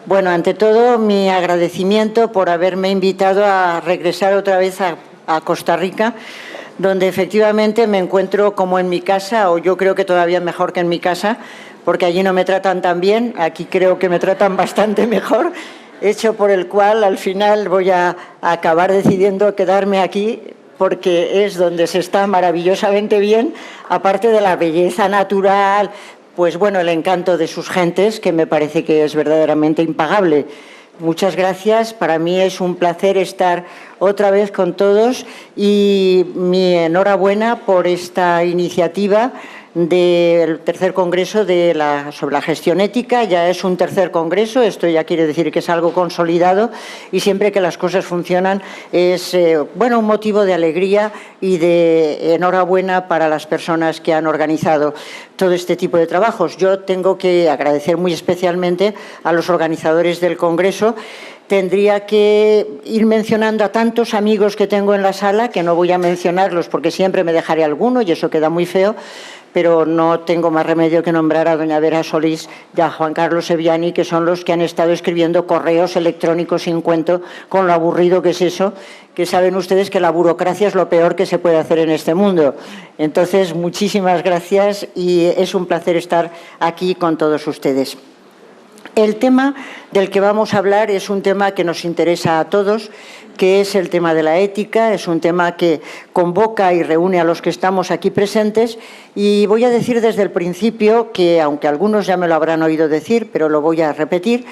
Bueno, ante todo, mi agradecimiento por haberme invitado a regresar otra vez a Costa Rica, donde efectivamente me encuentro como en mi casa, o yo creo que todavía mejor que en mi casa, porque allí no me tratan tan bien, aquí creo que me tratan bastante mejor, hecho por el cual al final voy a acabar decidiendo quedarme aquí, porque es donde se está maravillosamente bien, aparte de la belleza natural, pues bueno, el encanto de sus gentes, que me parece que es verdaderamente impagable. Muchas gracias, para mí es un placer estar otra vez con todos y mi enhorabuena por esta iniciativa del tercer congreso sobre la gestión ética. Ya es un tercer congreso, esto ya quiere decir que es algo consolidado y siempre que las cosas funcionan es bueno, un motivo de alegría y de enhorabuena para las personas que han organizado todo este tipo de trabajos. Yo tengo que agradecer muy especialmente a los organizadores del congreso. Tendría que ir mencionando a tantos amigos que tengo en la sala, que no voy a mencionarlos porque siempre me dejaré alguno y eso queda muy feo, pero no tengo más remedio que nombrar a doña Vera Solís y a Juan Carlos Sevillani, que son los que han estado escribiendo correos electrónicos sin cuento con lo aburrido que es eso, que saben ustedes que la burocracia es lo peor que se puede hacer en este mundo. Entonces, muchísimas gracias y es un placer estar aquí con todos ustedes. El tema del que vamos a hablar es un tema que nos interesa a todos, que es el tema de la ética, es un tema que convoca y reúne a los que estamos aquí presentes y voy a decir desde el principio que, aunque algunos ya me lo habrán oído decir, pero lo voy a repetir,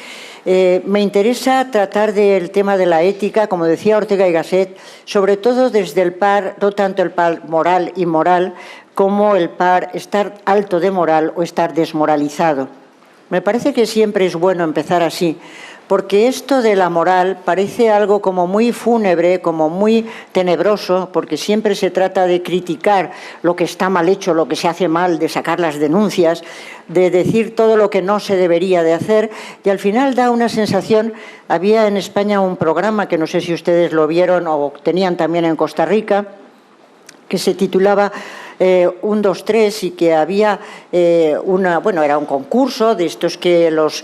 me interesa tratar del tema de la ética, como decía Ortega y Gasset, sobre todo desde el par, no tanto el par moral y moral, como el par estar alto de moral o estar desmoralizado. Me parece que siempre es bueno empezar así, porque esto de la moral parece algo como muy fúnebre, como muy tenebroso, porque siempre se trata de criticar lo que está mal hecho, lo que se hace mal, de sacar las denuncias, de decir todo lo que no se debería de hacer, y al final da una sensación. Había en España un programa que no sé si ustedes lo vieron o tenían también en Costa Rica, que se titulaba 1, 2, 3 y que había era un concurso de estos que los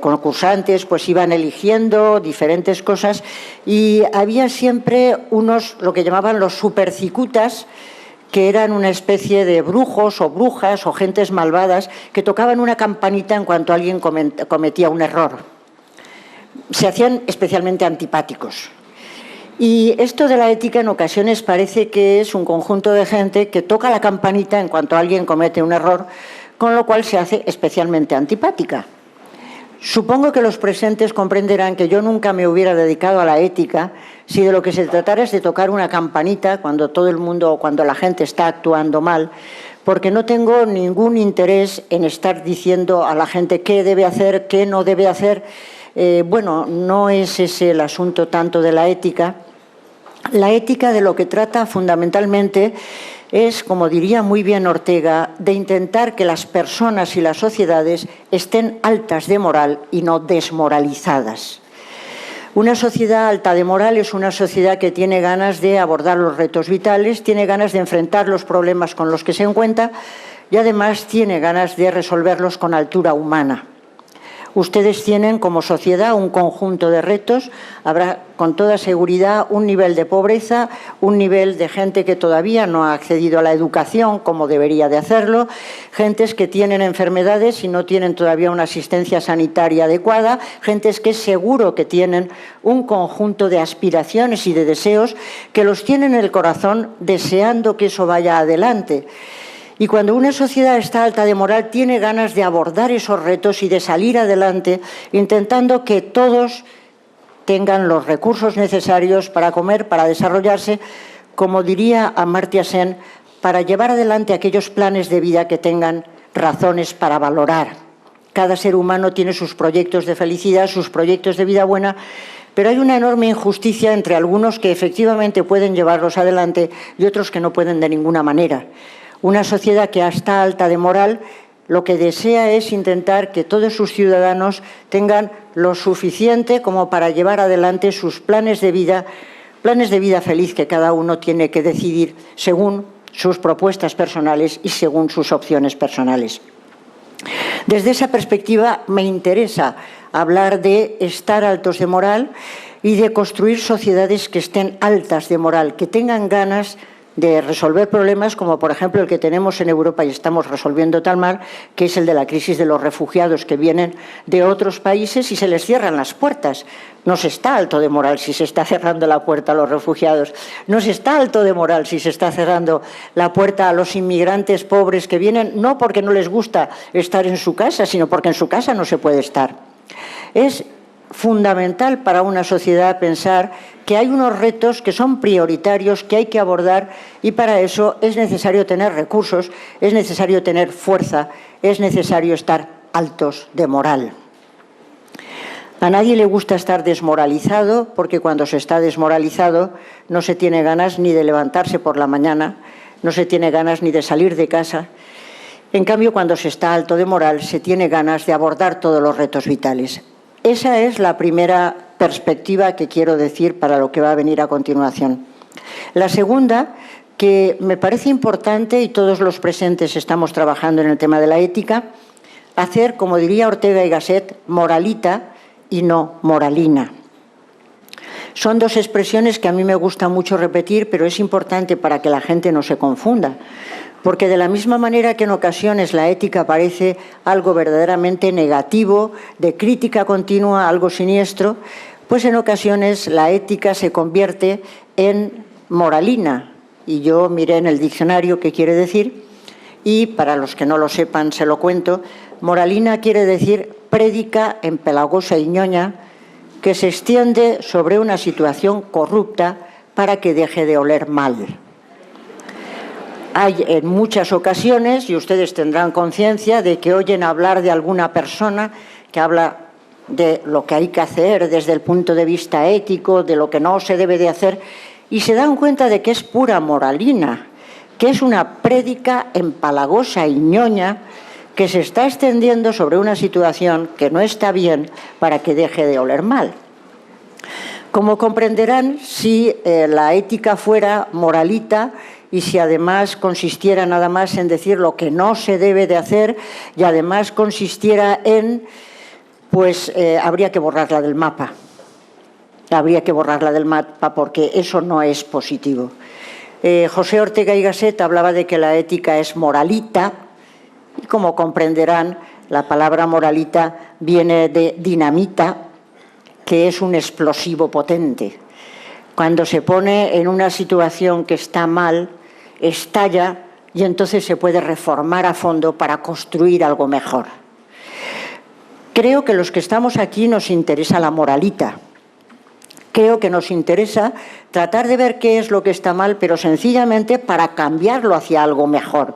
concursantes pues iban eligiendo diferentes cosas y había siempre unos, lo que llamaban los supercicutas, que eran una especie de brujos o brujas o gentes malvadas que tocaban una campanita en cuanto alguien cometía un error. Se hacían especialmente antipáticos. Y esto de la ética en ocasiones parece que es un conjunto de gente que toca la campanita en cuanto alguien comete un error, con lo cual se hace especialmente antipática. Supongo que los presentes comprenderán que yo nunca me hubiera dedicado a la ética si de lo que se tratara es de tocar una campanita cuando todo el mundo o cuando la gente está actuando mal, porque no tengo ningún interés en estar diciendo a la gente qué debe hacer, qué no debe hacer. No es ese el asunto tanto de la ética. La ética de lo que trata fundamentalmente es, como diría muy bien Ortega, de intentar que las personas y las sociedades estén altas de moral y no desmoralizadas. Una sociedad alta de moral es una sociedad que tiene ganas de abordar los retos vitales, tiene ganas de enfrentar los problemas con los que se encuentra y además tiene ganas de resolverlos con altura humana. Ustedes tienen como sociedad un conjunto de retos, habrá con toda seguridad un nivel de pobreza, un nivel de gente que todavía no ha accedido a la educación como debería de hacerlo, gentes que tienen enfermedades y no tienen todavía una asistencia sanitaria adecuada, gentes que seguro que tienen un conjunto de aspiraciones y de deseos que los tienen en el corazón deseando que eso vaya adelante. Y cuando una sociedad está alta de moral, tiene ganas de abordar esos retos y de salir adelante, intentando que todos tengan los recursos necesarios para comer, para desarrollarse, como diría Amartya Sen, para llevar adelante aquellos planes de vida que tengan razones para valorar. Cada ser humano tiene sus proyectos de felicidad, sus proyectos de vida buena, pero hay una enorme injusticia entre algunos que efectivamente pueden llevarlos adelante y otros que no pueden de ninguna manera. Una sociedad que está alta de moral lo que desea es intentar que todos sus ciudadanos tengan lo suficiente como para llevar adelante sus planes de vida feliz que cada uno tiene que decidir según sus propuestas personales y según sus opciones personales. Desde esa perspectiva me interesa hablar de estar altos de moral y de construir sociedades que estén altas de moral, que tengan ganas de resolver problemas como, por ejemplo, el que tenemos en Europa y estamos resolviendo tan mal, que es el de la crisis de los refugiados que vienen de otros países y se les cierran las puertas. No se está alto de moral si se está cerrando la puerta a los refugiados. No se está alto de moral si se está cerrando la puerta a los inmigrantes pobres que vienen, no porque no les gusta estar en su casa, sino porque en su casa no se puede estar. Es fundamental para una sociedad pensar que hay unos retos que son prioritarios, que hay que abordar, y para eso es necesario tener recursos, es necesario tener fuerza, es necesario estar altos de moral. A nadie le gusta estar desmoralizado, porque cuando se está desmoralizado no se tiene ganas ni de levantarse por la mañana, no se tiene ganas ni de salir de casa. En cambio, cuando se está alto de moral, se tiene ganas de abordar todos los retos vitales. Esa es la primera perspectiva que quiero decir para lo que va a venir a continuación. La segunda, que me parece importante, y todos los presentes estamos trabajando en el tema de la ética, hacer, como diría Ortega y Gasset, moralita y no moralina. Son dos expresiones que a mí me gusta mucho repetir, pero es importante para que la gente no se confunda. Porque de la misma manera que en ocasiones la ética parece algo verdaderamente negativo, de crítica continua, algo siniestro, pues en ocasiones la ética se convierte en moralina. Y yo miré en el diccionario qué quiere decir, y para los que no lo sepan se lo cuento. Moralina quiere decir prédica empalagosa y ñoña que se extiende sobre una situación corrupta para que deje de oler mal. Hay en muchas ocasiones, y ustedes tendrán conciencia, de que oyen hablar de alguna persona que habla de lo que hay que hacer desde el punto de vista ético, de lo que no se debe de hacer, y se dan cuenta de que es pura moralina, que es una prédica empalagosa y ñoña que se está extendiendo sobre una situación que no está bien para que deje de oler mal. Como comprenderán, si la ética fuera moralita, y si además consistiera nada más en decir lo que no se debe de hacer y además consistiera en, pues habría que borrarla del mapa. Habría que borrarla del mapa porque eso no es positivo. José Ortega y Gasset hablaba de que la ética es moralita y, como comprenderán, la palabra moralita viene de dinamita, que es un explosivo potente. Cuando se pone en una situación que está mal, estalla y entonces se puede reformar a fondo para construir algo mejor. Creo que los que estamos aquí nos interesa la moralita. Creo que nos interesa tratar de ver qué es lo que está mal, pero sencillamente para cambiarlo hacia algo mejor.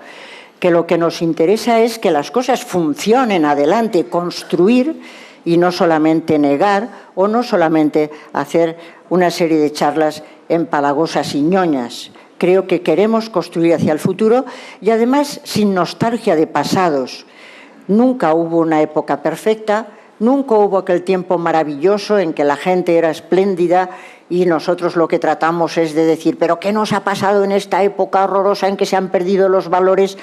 Que lo que nos interesa es que las cosas funcionen adelante, construir y no solamente negar o no solamente hacer una serie de charlas empalagosas y ñoñas. Creo que queremos construir hacia el futuro y además sin nostalgia de pasados. Nunca hubo una época perfecta, nunca hubo aquel tiempo maravilloso en que la gente era espléndida y nosotros lo que tratamos es de decir, ¿pero qué nos ha pasado en esta época horrorosa en que se han perdido los valores?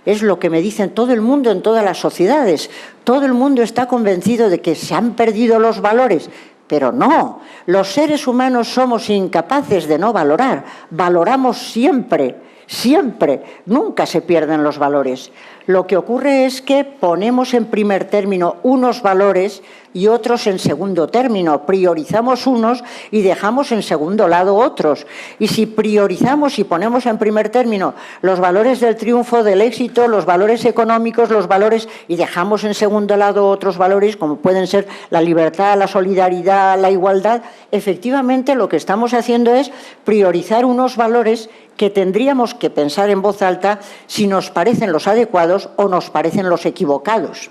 Es lo que me dicen todo el mundo en todas las sociedades. Todo el mundo está convencido de que se han perdido los valores. Pero no, los seres humanos somos incapaces de no valorar. Valoramos siempre, siempre. Nunca se pierden los valores. Lo que ocurre es que ponemos en primer término unos valores y otros en segundo término. Priorizamos unos y dejamos en segundo lado otros. Y si priorizamos y ponemos en primer término los valores del triunfo, del éxito, los valores económicos, los valores, y dejamos en segundo lado otros valores como pueden ser la libertad, la solidaridad, la igualdad, efectivamente lo que estamos haciendo es priorizar unos valores que tendríamos que pensar en voz alta si nos parecen los adecuados o nos parecen los equivocados.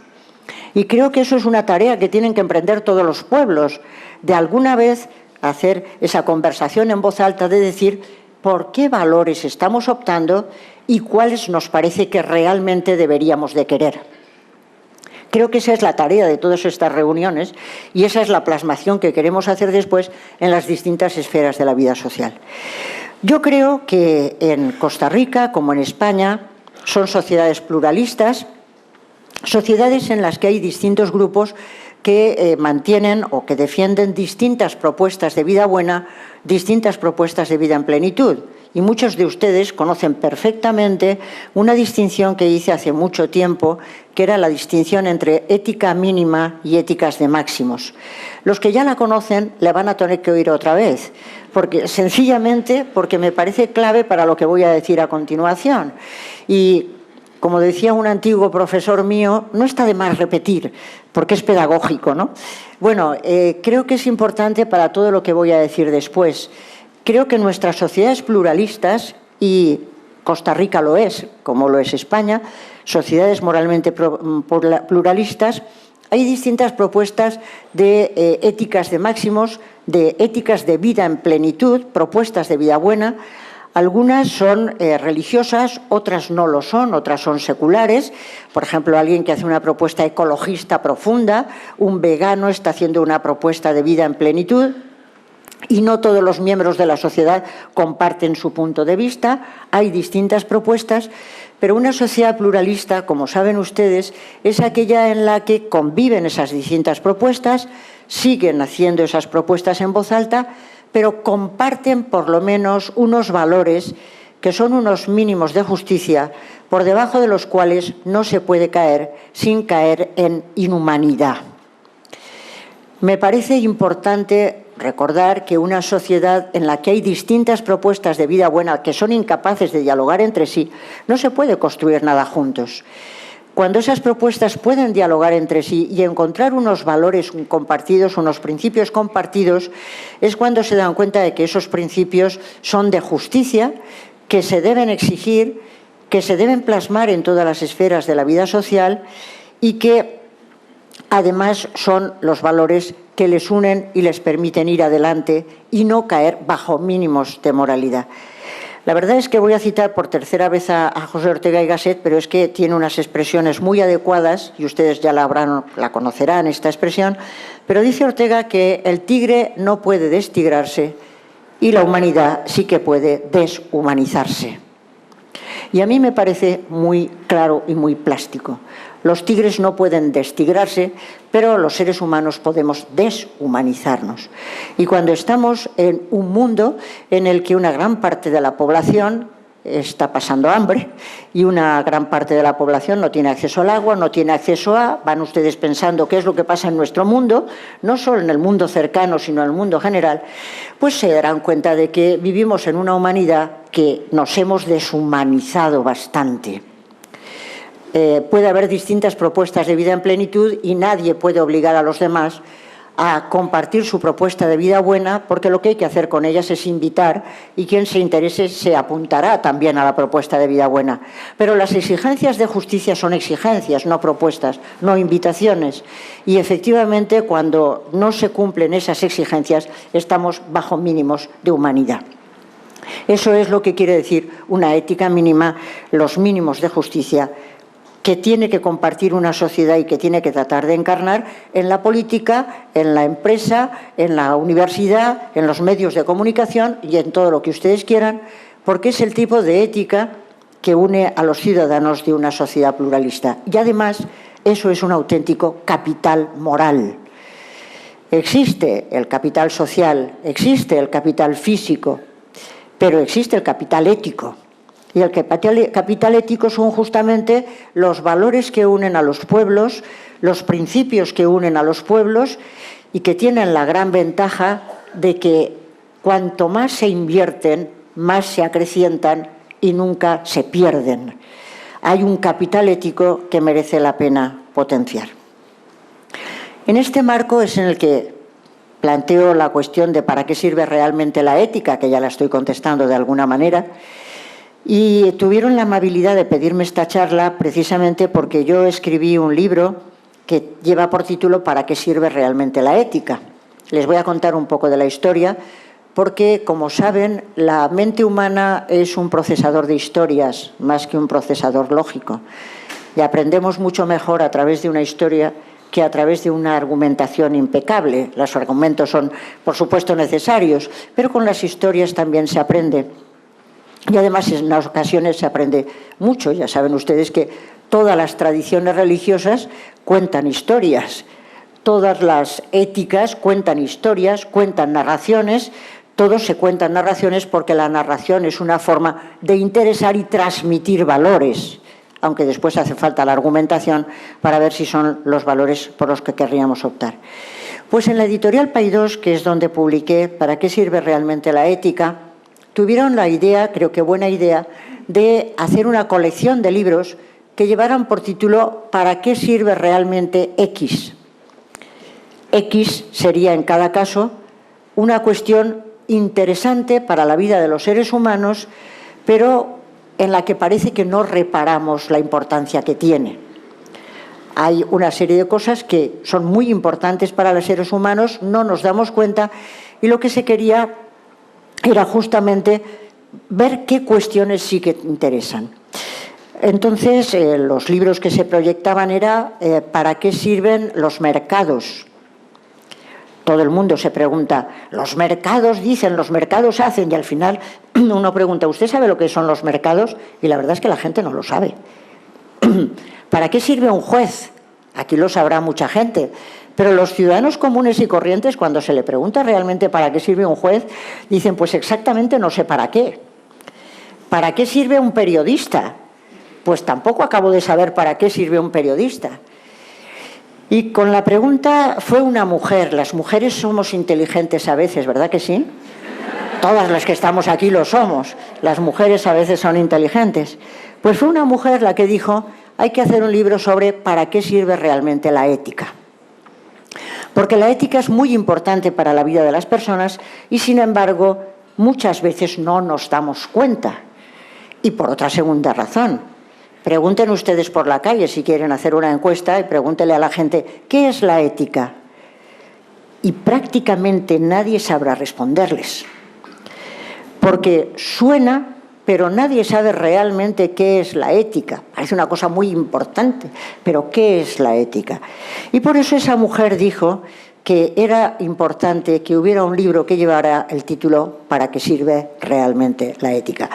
Y creo que eso es una tarea que tienen que emprender todos los pueblos, de alguna vez hacer esa conversación en voz alta de decir por qué valores estamos optando y cuáles nos parece que realmente deberíamos de querer. Creo que esa es la tarea de todas estas reuniones y esa es la plasmación que queremos hacer después en las distintas esferas de la vida social. Yo creo que en Costa Rica, como en España, son sociedades pluralistas, sociedades en las que hay distintos grupos que mantienen o que defienden distintas propuestas de vida buena, distintas propuestas de vida en plenitud. Y muchos de ustedes conocen perfectamente una distinción que hice hace mucho tiempo, que era la distinción entre ética mínima y éticas de máximos. Los que ya la conocen la van a tener que oír otra vez, sencillamente porque me parece clave para lo que voy a decir a continuación. Y como decía un antiguo profesor mío, no está de más repetir, porque es pedagógico, ¿no? Bueno, creo que es importante para todo lo que voy a decir después. Creo que nuestras sociedades pluralistas, y Costa Rica lo es, como lo es España, sociedades moralmente pluralistas, hay distintas propuestas de éticas de máximos, de éticas de vida en plenitud, propuestas de vida buena. Algunas son religiosas, otras no lo son, otras son seculares. Por ejemplo, alguien que hace una propuesta ecologista profunda, un vegano está haciendo una propuesta de vida en plenitud. Y no todos los miembros de la sociedad comparten su punto de vista, hay distintas propuestas, pero una sociedad pluralista, como saben ustedes, es aquella en la que conviven esas distintas propuestas, siguen haciendo esas propuestas en voz alta, pero comparten por lo menos unos valores que son unos mínimos de justicia, por debajo de los cuales no se puede caer sin caer en inhumanidad. Me parece importante recordar que una sociedad en la que hay distintas propuestas de vida buena que son incapaces de dialogar entre sí, no se puede construir nada juntos. Cuando esas propuestas pueden dialogar entre sí y encontrar unos valores compartidos, unos principios compartidos, es cuando se dan cuenta de que esos principios son de justicia, que se deben exigir, que se deben plasmar en todas las esferas de la vida social y que además son los valores que les unen y les permiten ir adelante y no caer bajo mínimos de moralidad. La verdad es que voy a citar por tercera vez a José Ortega y Gasset, pero es que tiene unas expresiones muy adecuadas, y ustedes ya la conocerán, esta expresión, pero dice Ortega que el tigre no puede destigrarse y la humanidad sí que puede deshumanizarse. Y a mí me parece muy claro y muy plástico. Los tigres no pueden destigrarse, pero los seres humanos podemos deshumanizarnos. Y cuando estamos en un mundo en el que una gran parte de la población está pasando hambre y una gran parte de la población no tiene acceso al agua, no tiene acceso a... Van ustedes pensando qué es lo que pasa en nuestro mundo, no solo en el mundo cercano, sino en el mundo general, pues se darán cuenta de que vivimos en una humanidad que nos hemos deshumanizado bastante. Puede haber distintas propuestas de vida en plenitud y nadie puede obligar a los demás a compartir su propuesta de vida buena, porque lo que hay que hacer con ellas es invitar y quien se interese se apuntará también a la propuesta de vida buena. Pero las exigencias de justicia son exigencias, no propuestas, no invitaciones. Y efectivamente, cuando no se cumplen esas exigencias, estamos bajo mínimos de humanidad. Eso es lo que quiere decir una ética mínima, los mínimos de justicia que tiene que compartir una sociedad y que tiene que tratar de encarnar en la política, en la empresa, en la universidad, en los medios de comunicación y en todo lo que ustedes quieran, porque es el tipo de ética que une a los ciudadanos de una sociedad pluralista. Y además, eso es un auténtico capital moral. Existe el capital social, existe el capital físico, pero existe el capital ético. Y el capital ético son justamente los valores que unen a los pueblos, los principios que unen a los pueblos y que tienen la gran ventaja de que cuanto más se invierten, más se acrecientan y nunca se pierden. Hay un capital ético que merece la pena potenciar. En este marco es en el que planteo la cuestión de para qué sirve realmente la ética, que ya la estoy contestando de alguna manera. Y tuvieron la amabilidad de pedirme esta charla precisamente porque yo escribí un libro que lleva por título ¿Para qué sirve realmente la ética? Les voy a contar un poco de la historia porque, como saben, la mente humana es un procesador de historias más que un procesador lógico. Y aprendemos mucho mejor a través de una historia que a través de una argumentación impecable. Los argumentos son, por supuesto, necesarios, pero con las historias también se aprende. Y además en las ocasiones se aprende mucho. Ya saben ustedes que todas las tradiciones religiosas cuentan historias. todas las éticas cuentan historias, cuentan narraciones, todos se cuentan narraciones porque la narración es una forma de interesar y transmitir valores, aunque después hace falta la argumentación para ver si son los valores por los que querríamos optar. Pues en la editorial Paidós, que es donde publiqué ¿Para qué sirve realmente la ética?, tuvieron la idea, creo que buena idea, de hacer una colección de libros que llevaran por título ¿Para qué sirve realmente X? X sería en cada caso una cuestión interesante para la vida de los seres humanos, pero en la que parece que no reparamos la importancia que tiene. Hay una serie de cosas que son muy importantes para los seres humanos, no nos damos cuenta, y lo que se quería era justamente ver qué cuestiones sí que interesan. Entonces, los libros que se proyectaban era ¿para qué sirven los mercados? Todo el mundo se pregunta, los mercados dicen, los mercados hacen, y al final uno pregunta, ¿usted sabe lo que son los mercados? Y la verdad es que la gente no lo sabe. ¿Para qué sirve un juez? Aquí lo sabrá mucha gente. Pero los ciudadanos comunes y corrientes, cuando se le pregunta realmente para qué sirve un juez, dicen, pues exactamente no sé para qué. ¿Para qué sirve un periodista? Pues tampoco acabo de saber para qué sirve un periodista. Y con la pregunta fue una mujer. Las mujeres somos inteligentes a veces, ¿verdad que sí? Todas las que estamos aquí lo somos. Las mujeres a veces son inteligentes. Pues fue una mujer la que dijo, hay que hacer un libro sobre para qué sirve realmente la ética. Porque la ética es muy importante para la vida de las personas y, sin embargo, muchas veces no nos damos cuenta. Y por otra segunda razón, pregunten ustedes por la calle si quieren hacer una encuesta y pregúntenle a la gente, ¿qué es la ética? Y prácticamente nadie sabrá responderles. Porque suena, pero nadie sabe realmente qué es la ética. Parece una cosa muy importante, pero ¿qué es la ética? Y por eso esa mujer dijo que era importante que hubiera un libro que llevara el título ¿Para qué sirve realmente la ética?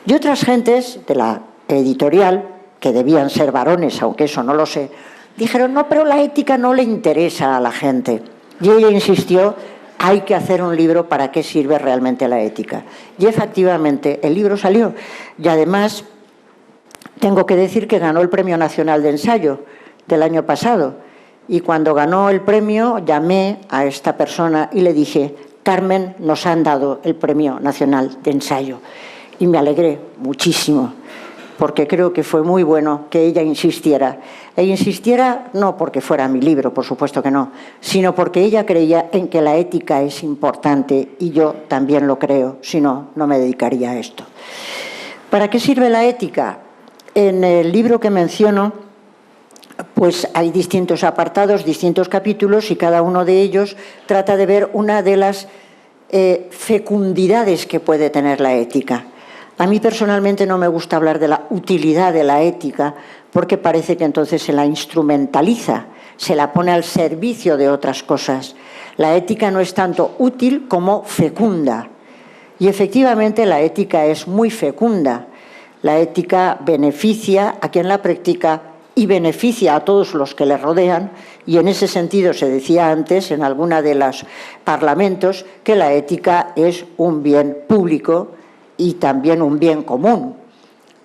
Y otras gentes de la editorial, que debían ser varones, aunque eso no lo sé, dijeron, no, pero la ética no le interesa a la gente. Y ella insistió, hay que hacer un libro para qué sirve realmente la ética. Y efectivamente el libro salió. Y además tengo que decir que ganó el Premio Nacional de Ensayo del año pasado. Y cuando ganó el premio llamé a esta persona y le dije, Carmen, nos han dado el Premio Nacional de Ensayo. Y me alegré muchísimo, porque creo que fue muy bueno que ella insistiera. E insistiera no porque fuera mi libro, por supuesto que no, sino porque ella creía en que la ética es importante y yo también lo creo, si no, no me dedicaría a esto. ¿Para qué sirve la ética? En el libro que menciono, pues hay distintos apartados, distintos capítulos y cada uno de ellos trata de ver una de las fecundidades que puede tener la ética. A mí personalmente no me gusta hablar de la utilidad de la ética porque parece que entonces se la instrumentaliza, se la pone al servicio de otras cosas. La ética no es tanto útil como fecunda. Y efectivamente la ética es muy fecunda. La ética beneficia a quien la practica y beneficia a todos los que le rodean. Y en ese sentido se decía antes en alguna de los parlamentos que la ética es un bien público y también un bien común.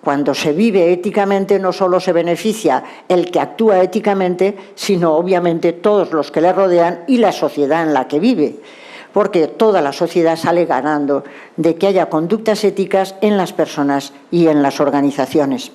Cuando se vive éticamente no solo se beneficia el que actúa éticamente, sino obviamente todos los que le rodean y la sociedad en la que vive, porque toda la sociedad sale ganando de que haya conductas éticas en las personas y en las organizaciones.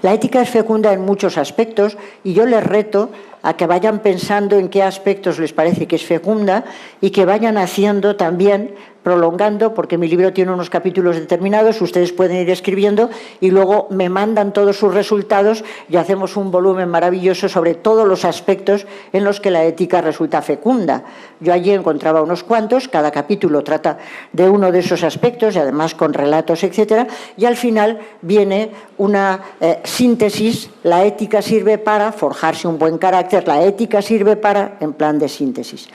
La ética es fecunda en muchos aspectos y yo les reto a que vayan pensando en qué aspectos les parece que es fecunda y que vayan haciendo también, prolongando, porque mi libro tiene unos capítulos determinados, ustedes pueden ir escribiendo y luego me mandan todos sus resultados y hacemos un volumen maravilloso sobre todos los aspectos en los que la ética resulta fecunda. Yo allí encontraba unos cuantos, cada capítulo trata de uno de esos aspectos y además con relatos, etcétera, y al final viene una síntesis. La ética sirve para forjarse un buen carácter, la ética sirve para, en plan de síntesis.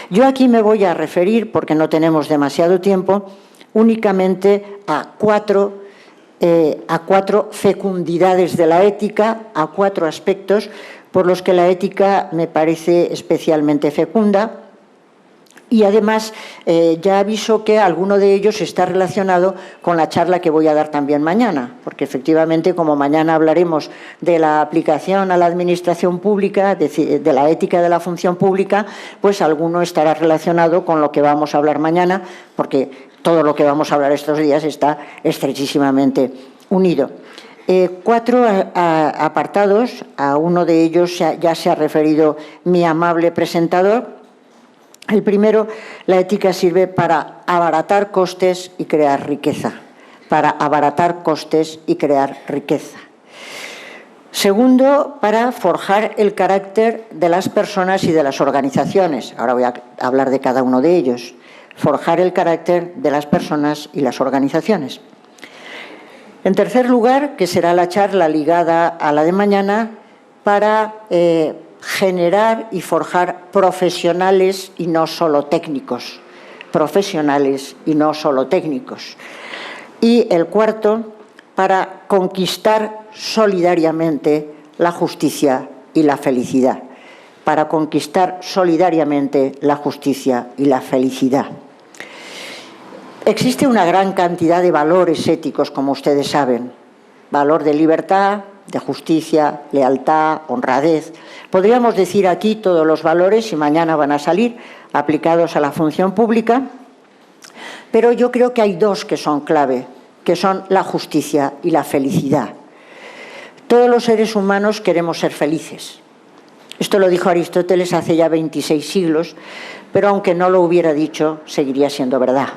Yo aquí me voy a referir, porque no tenemos demasiado tiempo, únicamente a cuatro fecundidades de la ética, a 4 aspectos, por los que la ética me parece especialmente fecunda. Y además, ya aviso que alguno de ellos está relacionado con la charla que voy a dar también mañana, porque efectivamente, como mañana hablaremos de la aplicación a la administración pública, de la ética de la función pública, pues alguno estará relacionado con lo que vamos a hablar mañana, porque todo lo que vamos a hablar estos días está estrechísimamente unido. 4 apartados, a uno de ellos ya se ha referido mi amable presentador. El primero, la ética sirve para abaratar costes y crear riqueza. Para abaratar costes y crear riqueza. Segundo, para forjar el carácter de las personas y de las organizaciones. Ahora voy a hablar de cada uno de ellos. Forjar el carácter de las personas y las organizaciones. En tercer lugar, que será la charla ligada a la de mañana, para generar y forjar profesionales y no solo técnicos. Profesionales y no solo técnicos. Y el cuarto, para conquistar solidariamente la justicia y la felicidad. Para conquistar solidariamente la justicia y la felicidad. Existe una gran cantidad de valores éticos, como ustedes saben. Valor de libertad, de justicia, lealtad, honradez. Podríamos decir aquí todos los valores, y mañana van a salir, aplicados a la función pública, pero yo creo que hay 2 que son clave, que son la justicia y la felicidad. Todos los seres humanos queremos ser felices. Esto lo dijo Aristóteles hace ya 26 siglos, pero aunque no lo hubiera dicho, seguiría siendo verdad.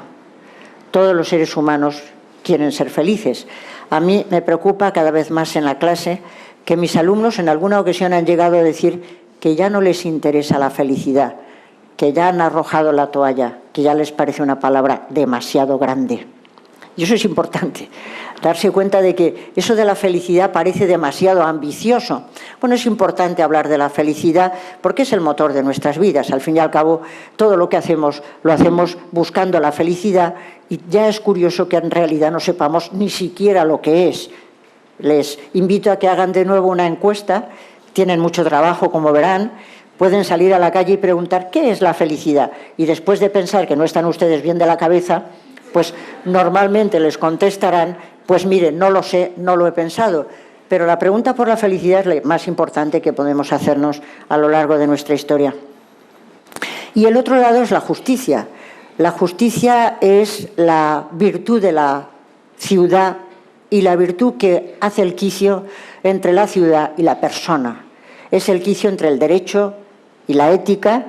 Todos los seres humanos quieren ser felices. A mí me preocupa cada vez más en la clase que mis alumnos en alguna ocasión han llegado a decir que ya no les interesa la felicidad, que ya han arrojado la toalla, que ya les parece una palabra demasiado grande. Y eso es importante, darse cuenta de que eso de la felicidad parece demasiado ambicioso. Bueno, es importante hablar de la felicidad porque es el motor de nuestras vidas. Al fin y al cabo, todo lo que hacemos, lo hacemos buscando la felicidad, y ya es curioso que en realidad no sepamos ni siquiera lo que es. Les invito a que hagan de nuevo una encuesta, tienen mucho trabajo, como verán, pueden salir a la calle y preguntar ¿qué es la felicidad? Y después de pensar que no están ustedes bien de la cabeza, pues normalmente les contestarán, pues mire, no lo sé, no lo he pensado. Pero la pregunta por la felicidad es la más importante que podemos hacernos a lo largo de nuestra historia. Y el otro lado es la justicia. La justicia es la virtud de la ciudad y la virtud que hace el quicio entre la ciudad y la persona. Es el quicio entre el derecho y la ética,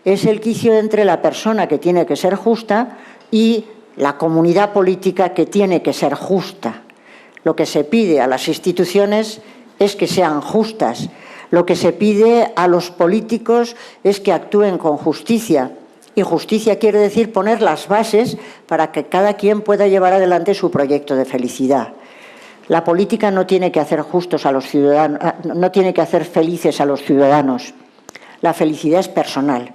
es el quicio entre la persona que tiene que ser justa y la comunidad política que tiene que ser justa. Lo que se pide a las instituciones es que sean justas. Lo que se pide a los políticos es que actúen con justicia. Y justicia quiere decir poner las bases para que cada quien pueda llevar adelante su proyecto de felicidad. La política no tiene que hacer justos a los ciudadanos, no tiene que hacer felices a los ciudadanos. La felicidad es personal.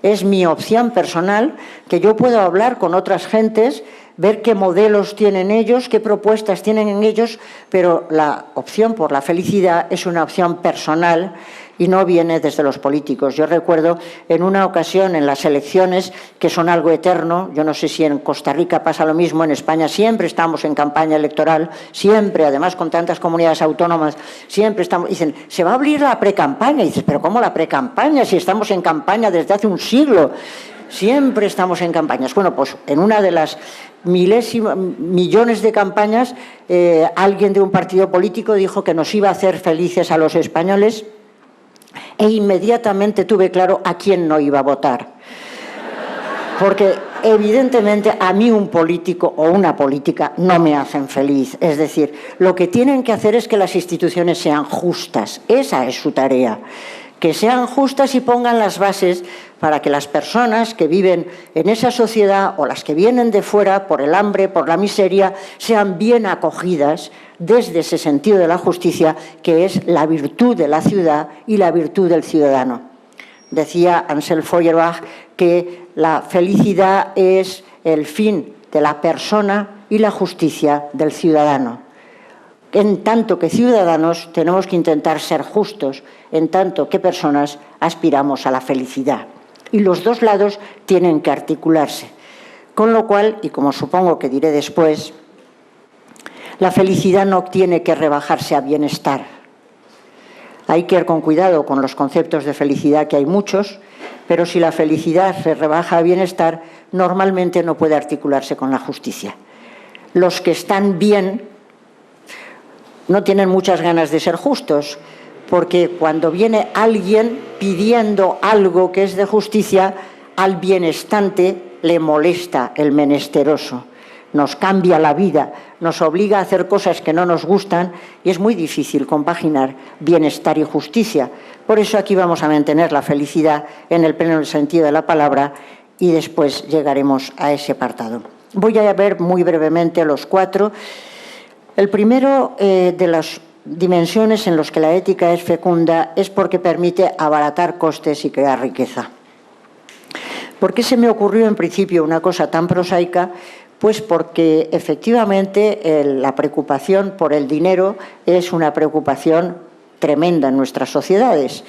Es mi opción personal, que yo puedo hablar con otras gentes, ver qué modelos tienen ellos, qué propuestas tienen en ellos, pero la opción por la felicidad es una opción personal y no viene desde los políticos. Yo recuerdo en una ocasión en las elecciones, que son algo eterno, yo no sé si en Costa Rica pasa lo mismo, en España siempre estamos en campaña electoral, siempre, además con tantas comunidades autónomas, siempre estamos, dicen, se va a abrir la precampaña, y dices, pero ¿cómo la precampaña si estamos en campaña desde hace un siglo? Siempre estamos en campañas. Bueno, pues en una de las millones de campañas, alguien de un partido político dijo que nos iba a hacer felices a los españoles, e inmediatamente tuve claro a quién no iba a votar. Porque evidentemente a mí un político o una política no me hacen feliz. Es decir, lo que tienen que hacer es que las instituciones sean justas. Esa es su tarea. Que sean justas y pongan las bases para que las personas que viven en esa sociedad o las que vienen de fuera por el hambre, por la miseria, sean bien acogidas desde ese sentido de la justicia, que es la virtud de la ciudad y la virtud del ciudadano. Decía Ansel Feuerbach que la felicidad es el fin de la persona y la justicia del ciudadano. en tanto que ciudadanos tenemos que intentar ser justos, en tanto que personas aspiramos a la felicidad. Y los dos lados tienen que articularse. Con lo cual, y como supongo que diré después, la felicidad no tiene que rebajarse a bienestar. Hay que ir con cuidado con los conceptos de felicidad, que hay muchos, pero si la felicidad se rebaja a bienestar, normalmente no puede articularse con la justicia. Los que están bien no tienen muchas ganas de ser justos, porque cuando viene alguien pidiendo algo que es de justicia, al bienestante le molesta el menesteroso. Nos cambia la vida, nos obliga a hacer cosas que no nos gustan y es muy difícil compaginar bienestar y justicia. Por eso aquí vamos a mantener la felicidad en el pleno sentido de la palabra y después llegaremos a ese apartado. Voy a ver muy brevemente los 4. El primero de las dimensiones en las que la ética es fecunda es porque permite abaratar costes y crear riqueza. ¿Por qué se me ocurrió en principio una cosa tan prosaica? Pues porque efectivamente la preocupación por el dinero es una preocupación tremenda en nuestras sociedades.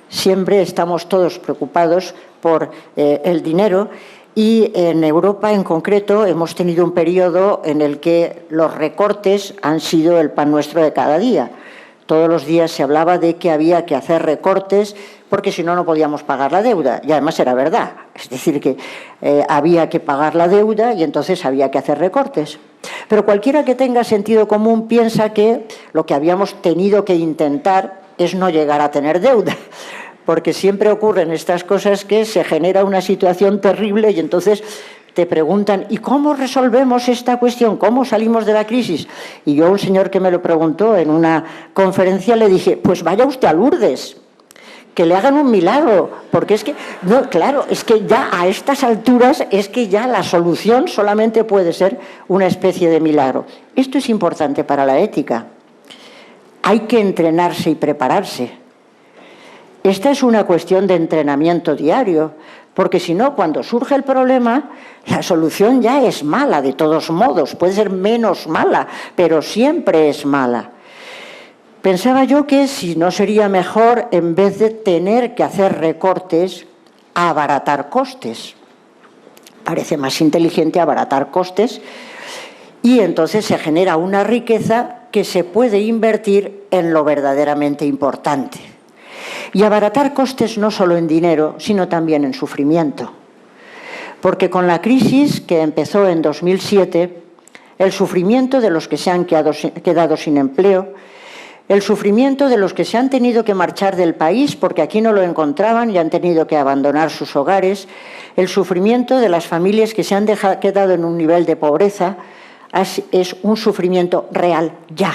Siempre estamos todos preocupados por el dinero y en Europa en concreto hemos tenido un periodo en el que los recortes han sido el pan nuestro de cada día. Todos los días se hablaba de que había que hacer recortes porque si no, no podíamos pagar la deuda. Y además era verdad. Es decir, que había que pagar la deuda y entonces había que hacer recortes. Pero cualquiera que tenga sentido común piensa que lo que habíamos tenido que intentar es no llegar a tener deuda. Porque siempre ocurren estas cosas que se genera una situación terrible y entonces te preguntan, ¿y cómo resolvemos esta cuestión? ¿Cómo salimos de la crisis? Y yo a un señor que me lo preguntó en una conferencia le dije, pues vaya usted a Lourdes, que le hagan un milagro, porque es que, no, claro, es que ya a estas alturas es que ya la solución solamente puede ser una especie de milagro. Esto es importante para la ética. Hay que entrenarse y prepararse. Esta es una cuestión de entrenamiento diario, porque si no, cuando surge el problema, la solución ya es mala de todos modos, puede ser menos mala, pero siempre es mala. Pensaba yo que si no sería mejor, en vez de tener que hacer recortes, abaratar costes. Parece más inteligente abaratar costes y entonces se genera una riqueza que se puede invertir en lo verdaderamente importante. Y abaratar costes no solo en dinero, sino también en sufrimiento. Porque con la crisis que empezó en 2007, el sufrimiento de los que se han quedado sin empleo, el sufrimiento de los que se han tenido que marchar del país porque aquí no lo encontraban y han tenido que abandonar sus hogares, el sufrimiento de las familias que se han quedado en un nivel de pobreza, es un sufrimiento real ya.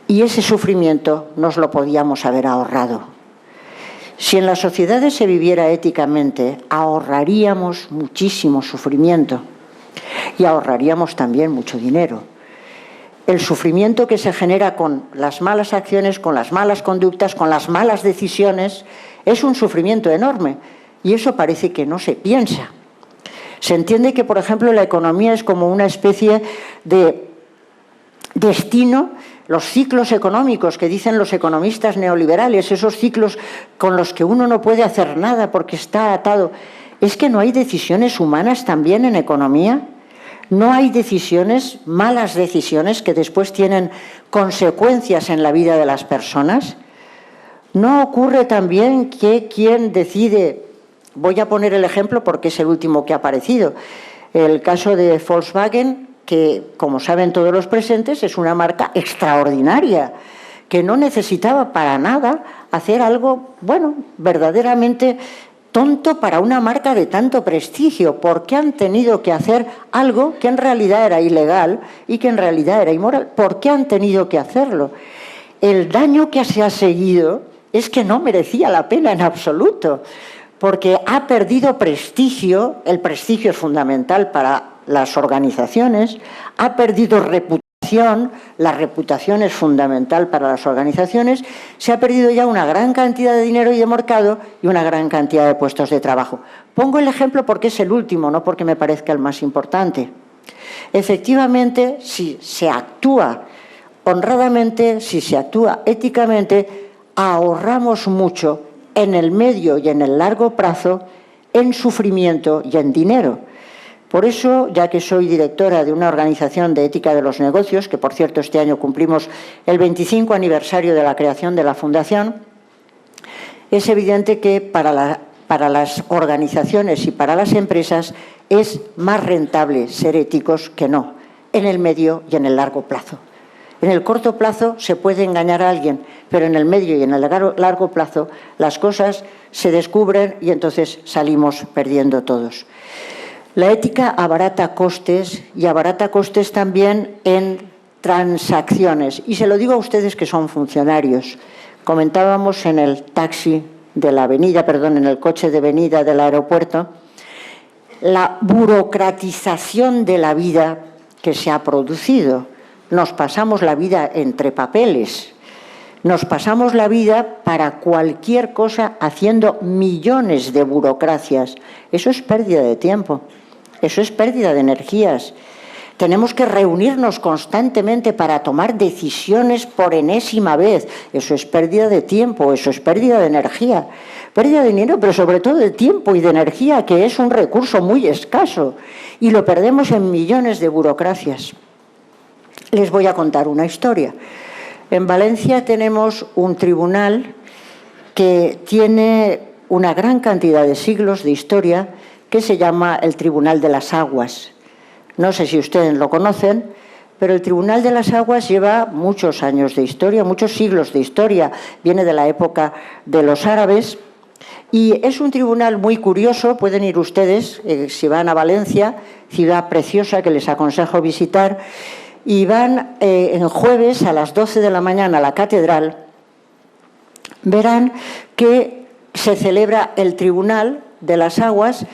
Y ese sufrimiento nos lo podíamos haber ahorrado. Si en las sociedades se viviera éticamente, ahorraríamos muchísimo sufrimiento y ahorraríamos también mucho dinero. El sufrimiento que se genera con las malas acciones, con las malas conductas, con las malas decisiones, es un sufrimiento enorme y eso parece que no se piensa. Se entiende que, por ejemplo, la economía es como una especie de destino. Los ciclos económicos que dicen los economistas neoliberales, esos ciclos con los que uno no puede hacer nada porque está atado. ¿Es que no hay decisiones humanas también en economía? ¿No hay decisiones, malas decisiones, que después tienen consecuencias en la vida de las personas? ¿No ocurre también que quien decide, voy a poner el ejemplo porque es el último que ha aparecido, el caso de Volkswagen, que, como saben todos los presentes, es una marca extraordinaria, que no necesitaba para nada hacer algo, bueno, verdaderamente tonto para una marca de tanto prestigio. ¿Por qué han tenido que hacer algo que en realidad era ilegal y que en realidad era inmoral? ¿Por qué han tenido que hacerlo? El daño que se ha seguido es que no merecía la pena en absoluto, porque ha perdido prestigio. El prestigio es fundamental para las organizaciones, ha perdido reputación, la reputación es fundamental para las organizaciones, se ha perdido ya una gran cantidad de dinero y de mercado y una gran cantidad de puestos de trabajo. Pongo el ejemplo porque es el último, no porque me parezca el más importante. Efectivamente, si se actúa honradamente, si se actúa éticamente, ahorramos mucho en el medio y en el largo plazo en sufrimiento y en dinero. Por eso, ya que soy directora de una organización de ética de los negocios, que por cierto este año cumplimos el 25 aniversario de la creación de la Fundación, es evidente que para las organizaciones y para las empresas es más rentable ser éticos que no, en el medio y en el largo plazo. En el corto plazo se puede engañar a alguien, pero en el medio y en el largo plazo las cosas se descubren y entonces salimos perdiendo todos. La ética abarata costes y abarata costes también en transacciones. Y se lo digo a ustedes que son funcionarios. Comentábamos en el taxi de la avenida, perdón, en el coche de venida del aeropuerto, la burocratización de la vida que se ha producido. Nos pasamos la vida entre papeles. Nos pasamos la vida para cualquier cosa haciendo millones de burocracias. Eso es pérdida de tiempo. Eso es pérdida de energías. Tenemos que reunirnos constantemente para tomar decisiones por enésima vez. Eso es pérdida de tiempo, eso es pérdida de energía. Pérdida de dinero, pero sobre todo de tiempo y de energía, que es un recurso muy escaso. Y lo perdemos en millones de burocracias. Les voy a contar una historia. En Valencia tenemos un tribunal que tiene una gran cantidad de siglos de historia, que se llama el Tribunal de las Aguas. No sé si ustedes lo conocen, pero el Tribunal de las Aguas lleva muchos años de historia, muchos siglos de historia. Viene de la época de los árabes y es un tribunal muy curioso. Pueden ir ustedes, si van a Valencia, ciudad preciosa que les aconsejo visitar, y van en jueves a las 12 de la mañana a la catedral, verán que se celebra el Tribunal de las Aguas,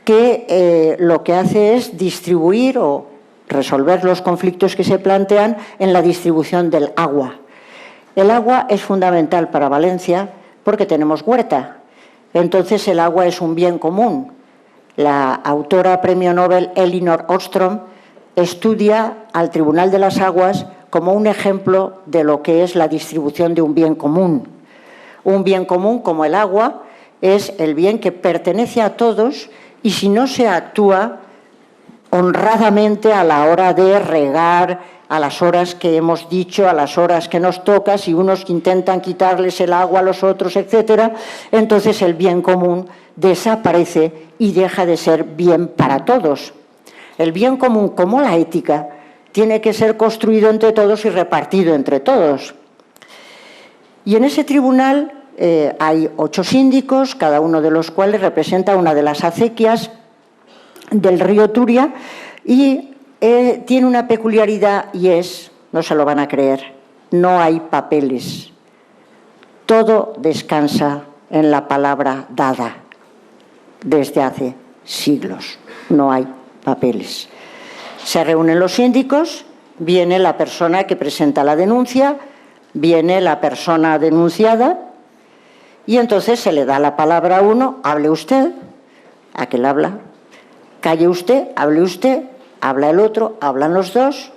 que lo que hace es distribuir o resolver los conflictos que se plantean en la distribución del agua. El agua es fundamental para Valencia porque tenemos huerta. Entonces el agua es un bien común. La autora premio Nobel Elinor Ostrom estudia al Tribunal de las Aguas como un ejemplo de lo que es la distribución de un bien común. Un bien común como el agua es el bien que pertenece a todos y si no se actúa honradamente a la hora de regar, a las horas que hemos dicho, a las horas que nos toca, si unos intentan quitarles el agua a los otros, etcétera, entonces el bien común desaparece y deja de ser bien para todos. El bien común, como la ética, tiene que ser construido entre todos y repartido entre todos. Y en ese tribunal hay 8 síndicos, cada uno de los cuales representa una de las acequias del río Turia y tiene una peculiaridad y es, no se lo van a creer, no hay papeles. Todo descansa en la palabra dada desde hace siglos. No hay papeles. Se reúnen los síndicos, viene la persona que presenta la denuncia, viene la persona denunciada y entonces se le da la palabra a uno, hable usted, aquel habla, calle usted, hable usted, habla el otro, hablan los dos,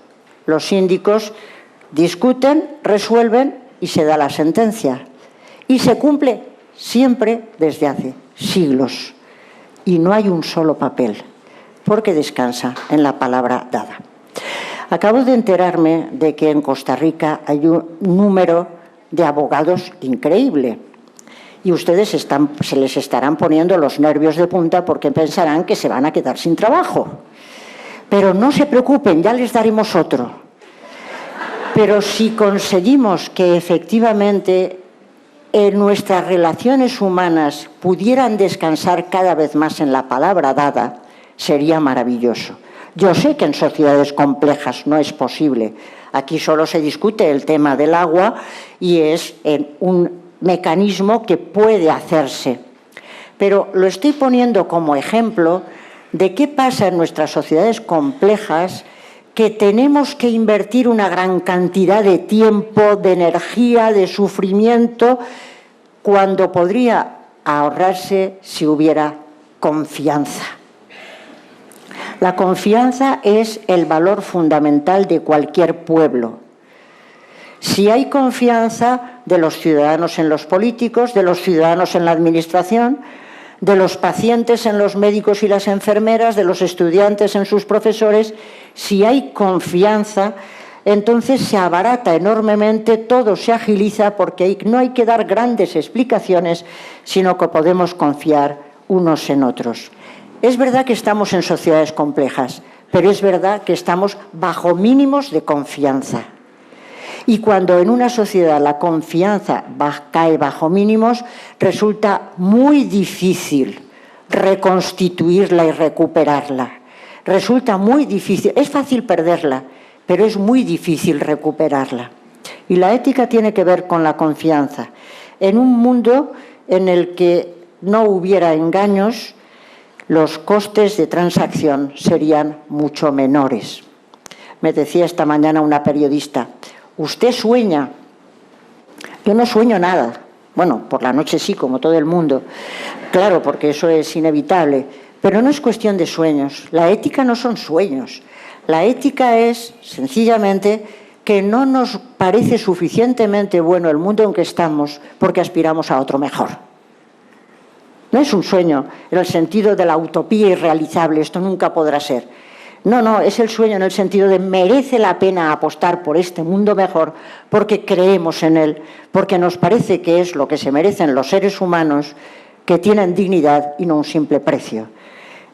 los síndicos discuten, resuelven y se da la sentencia. Y se cumple siempre desde hace siglos. Y no hay un solo papel, porque descansa en la palabra dada. Acabo de enterarme de que en Costa Rica hay un número de abogados increíble. Y ustedes se les estarán poniendo los nervios de punta porque pensarán que se van a quedar sin trabajo. Pero no se preocupen, ya les daremos otro. Pero si conseguimos que efectivamente nuestras relaciones humanas pudieran descansar cada vez más en la palabra dada, sería maravilloso. Yo sé que en sociedades complejas no es posible. Aquí solo se discute el tema del agua y es un mecanismo que puede hacerse. Pero lo estoy poniendo como ejemplo de qué pasa en nuestras sociedades complejas, que tenemos que invertir una gran cantidad de tiempo, de energía, de sufrimiento, cuando podría ahorrarse si hubiera confianza. La confianza es el valor fundamental de cualquier pueblo. Si hay confianza de los ciudadanos en los políticos, de los ciudadanos en la administración, de los pacientes en los médicos y las enfermeras, de los estudiantes en sus profesores, si hay confianza, entonces se abarata enormemente, todo se agiliza porque no hay que dar grandes explicaciones, sino que podemos confiar unos en otros. Es verdad que estamos en sociedades complejas, pero es verdad que estamos bajo mínimos de confianza. Y cuando en una sociedad la confianza cae bajo mínimos, resulta muy difícil reconstituirla y recuperarla. Resulta muy difícil, es fácil perderla, pero es muy difícil recuperarla. Y la ética tiene que ver con la confianza. En un mundo en el que no hubiera engaños, los costes de transacción serían mucho menores. Me decía esta mañana una periodista, ¿usted sueña? Yo no sueño nada. Bueno, por la noche sí, como todo el mundo. Claro, porque eso es inevitable. Pero no es cuestión de sueños. La ética no son sueños. La ética es, sencillamente, que no nos parece suficientemente bueno el mundo en que estamos porque aspiramos a otro mejor. No es un sueño en el sentido de la utopía irrealizable, esto nunca podrá ser. No, es el sueño en el sentido de merece la pena apostar por este mundo mejor porque creemos en él, porque nos parece que es lo que se merecen los seres humanos que tienen dignidad y no un simple precio.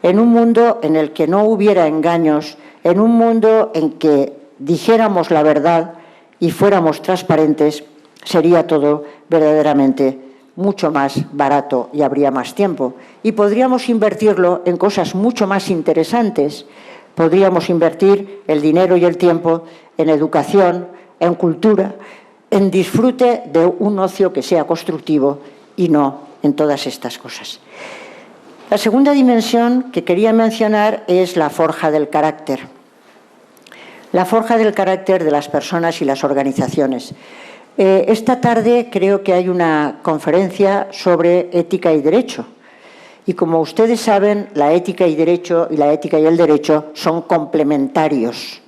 En un mundo en el que no hubiera engaños, en un mundo en que dijéramos la verdad y fuéramos transparentes, sería todo verdaderamente mucho más barato y habría más tiempo. Y podríamos invertirlo en cosas mucho más interesantes. Podríamos invertir el dinero y el tiempo en educación, en cultura, en disfrute de un ocio que sea constructivo y no en todas estas cosas. La segunda dimensión que quería mencionar es la forja del carácter. La forja del carácter de las personas y las organizaciones. Esta tarde creo que hay una conferencia sobre ética y derecho. Y como ustedes saben, la ética y la ética y el derecho son complementarios.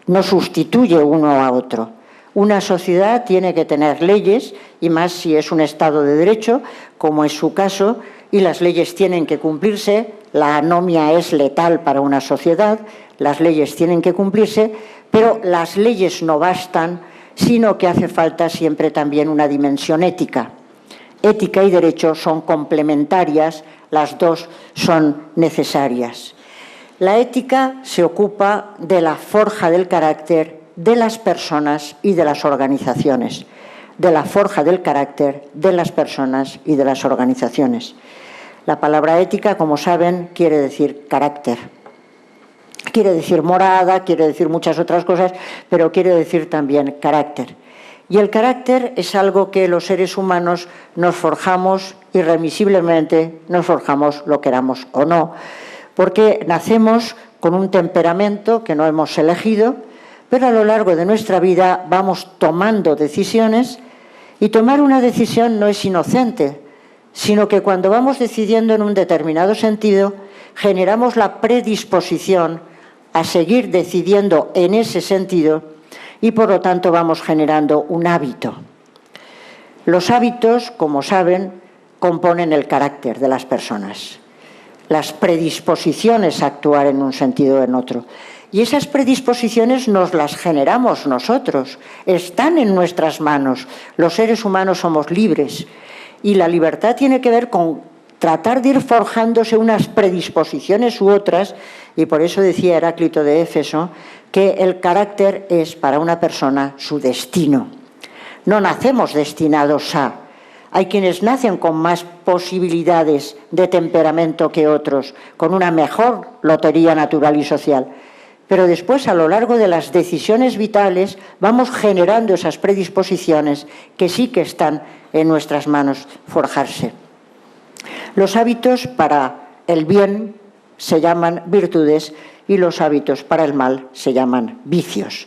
No sustituye uno a otro. Una sociedad tiene que tener leyes, y más si es un Estado de derecho, como es su caso, y las leyes tienen que cumplirse. La anomia es letal para una sociedad, las leyes tienen que cumplirse, pero las leyes no bastan, sino que hace falta siempre también una dimensión ética. Ética y derecho son complementarias, las dos son necesarias. La ética se ocupa de la forja del carácter de las personas y de las organizaciones. De la forja del carácter de las personas y de las organizaciones. La palabra ética, como saben, quiere decir carácter. Quiere decir morada, quiere decir muchas otras cosas, pero quiere decir también carácter. Y el carácter es algo que los seres humanos nos forjamos irremisiblemente, nos forjamos lo queramos o no, porque nacemos con un temperamento que no hemos elegido, pero a lo largo de nuestra vida vamos tomando decisiones, y tomar una decisión no es inocente, sino que cuando vamos decidiendo en un determinado sentido, generamos la predisposición a seguir decidiendo en ese sentido y por lo tanto vamos generando un hábito. Los hábitos, como saben, componen el carácter de las personas, las predisposiciones a actuar en un sentido o en otro. Y esas predisposiciones nos las generamos nosotros, están en nuestras manos. Los seres humanos somos libres y la libertad tiene que ver con tratar de ir forjándose unas predisposiciones u otras, y por eso decía Heráclito de Éfeso que el carácter es para una persona su destino. No nacemos destinados a. Hay quienes nacen con más posibilidades de temperamento que otros, con una mejor lotería natural y social. Pero después, a lo largo de las decisiones vitales, vamos generando esas predisposiciones que sí que están en nuestras manos forjarse. Los hábitos para el bien se llaman virtudes y los hábitos para el mal se llaman vicios.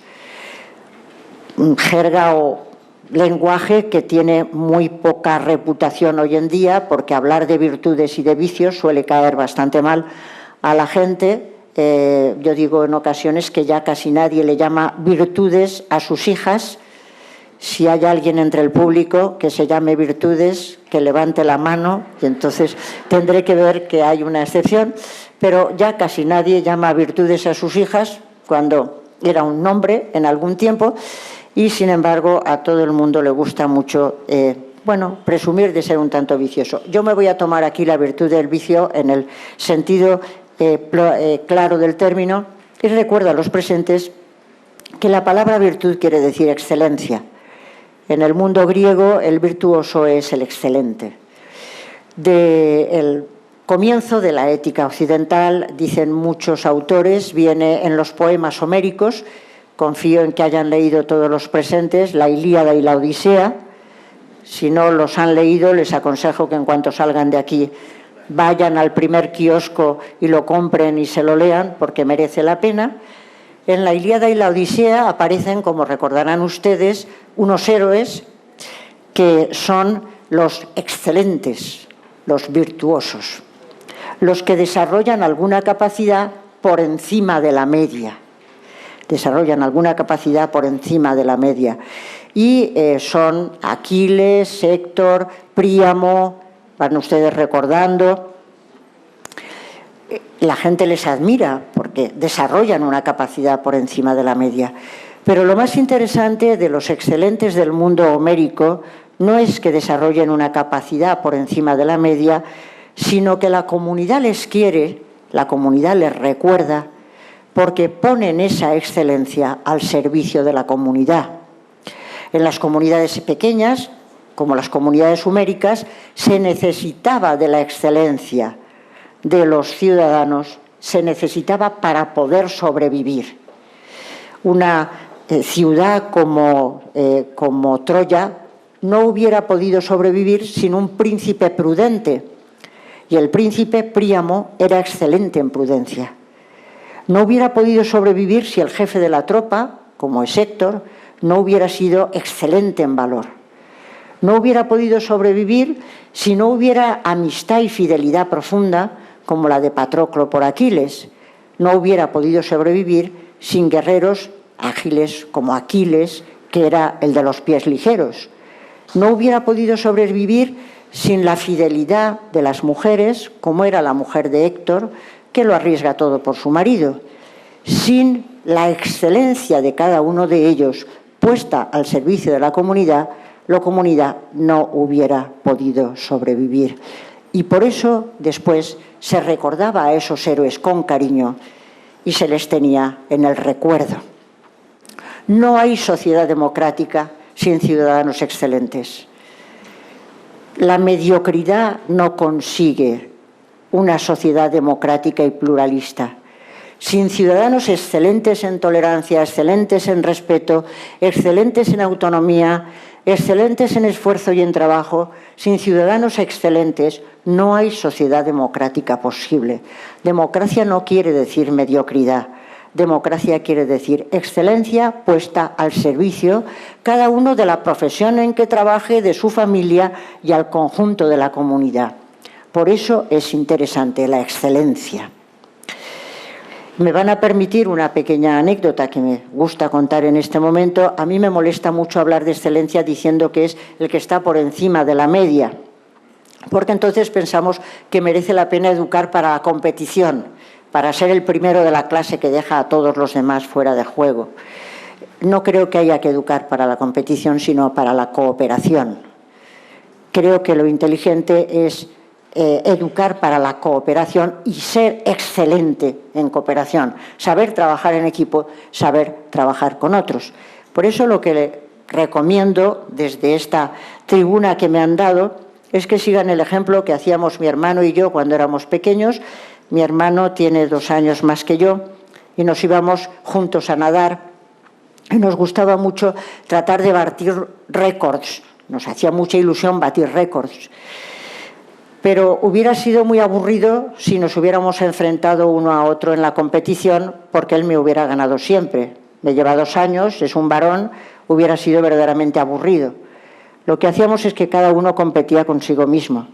Jerga o lenguaje que tiene muy poca reputación hoy en día, porque hablar de virtudes y de vicios suele caer bastante mal a la gente. Yo digo en ocasiones que ya casi nadie le llama virtudes a sus hijas Si hay alguien entre el público que se llame Virtudes, que levante la mano, y entonces tendré que ver que hay una excepción, pero ya casi nadie llama Virtudes a sus hijas, cuando era un nombre en algún tiempo, y sin embargo a todo el mundo le gusta mucho presumir de ser un tanto vicioso. Yo me voy a tomar aquí la virtud del vicio en el sentido claro del término, y recuerdo a los presentes que la palabra virtud quiere decir excelencia. En el mundo griego el virtuoso es el excelente. Del comienzo de la ética occidental, dicen muchos autores, viene en los poemas homéricos. Confío en que hayan leído todos los presentes la Ilíada y la Odisea. Si no los han leído, les aconsejo que en cuanto salgan de aquí vayan al primer kiosco y lo compren y se lo lean, porque merece la pena. En la Ilíada y la Odisea aparecen, como recordarán ustedes, unos héroes que son los excelentes, los virtuosos, los que desarrollan alguna capacidad por encima de la media. Desarrollan alguna capacidad por encima de la media. Y son Aquiles, Héctor, Príamo, van ustedes recordando. La gente les admira porque desarrollan una capacidad por encima de la media. Pero lo más interesante de los excelentes del mundo homérico no es que desarrollen una capacidad por encima de la media, sino que la comunidad les quiere, la comunidad les recuerda, porque ponen esa excelencia al servicio de la comunidad. En las comunidades pequeñas, como las comunidades suméricas, se necesitaba de la excelencia de los ciudadanos, se necesitaba para poder sobrevivir. Una ciudad como Troya no hubiera podido sobrevivir sin un príncipe prudente, y el príncipe Príamo era excelente en prudencia. No hubiera podido sobrevivir si el jefe de la tropa, como es Héctor, no hubiera sido excelente en valor. No hubiera podido sobrevivir si no hubiera amistad y fidelidad profunda, como la de Patroclo por Aquiles. No hubiera podido sobrevivir sin guerreros ágiles como Aquiles, que era el de los pies ligeros. No hubiera podido sobrevivir sin la fidelidad de las mujeres, como era la mujer de Héctor, que lo arriesga todo por su marido. Sin la excelencia de cada uno de ellos puesta al servicio de la comunidad no hubiera podido sobrevivir. Y por eso después se recordaba a esos héroes con cariño y se les tenía en el recuerdo. No hay sociedad democrática sin ciudadanos excelentes. La mediocridad no consigue una sociedad democrática y pluralista. Sin ciudadanos excelentes en tolerancia, excelentes en respeto, excelentes en autonomía, excelentes en esfuerzo y en trabajo, sin ciudadanos excelentes no hay sociedad democrática posible. Democracia no quiere decir mediocridad. Democracia quiere decir excelencia puesta al servicio, cada uno de la profesión en que trabaje, de su familia y al conjunto de la comunidad. Por eso es interesante la excelencia. Me van a permitir una pequeña anécdota que me gusta contar en este momento. A mí me molesta mucho hablar de excelencia diciendo que es el que está por encima de la media, porque entonces pensamos que merece la pena educar para la competición, para ser el primero de la clase que deja a todos los demás fuera de juego. No creo que haya que educar para la competición, sino para la cooperación. Creo que lo inteligente es educar para la cooperación y ser excelente en cooperación, saber trabajar en equipo, saber trabajar con otros. Por eso lo que le recomiendo desde esta tribuna que me han dado es que sigan el ejemplo que hacíamos mi hermano y yo cuando éramos pequeños. Mi hermano tiene 2 años más que yo y nos íbamos juntos a nadar y nos gustaba mucho tratar de batir récords. Nos hacía mucha ilusión batir récords. Pero hubiera sido muy aburrido si nos hubiéramos enfrentado uno a otro en la competición, porque él me hubiera ganado siempre. Me lleva 2 años, es un varón, hubiera sido verdaderamente aburrido. Lo que hacíamos es que cada uno competía consigo mismo.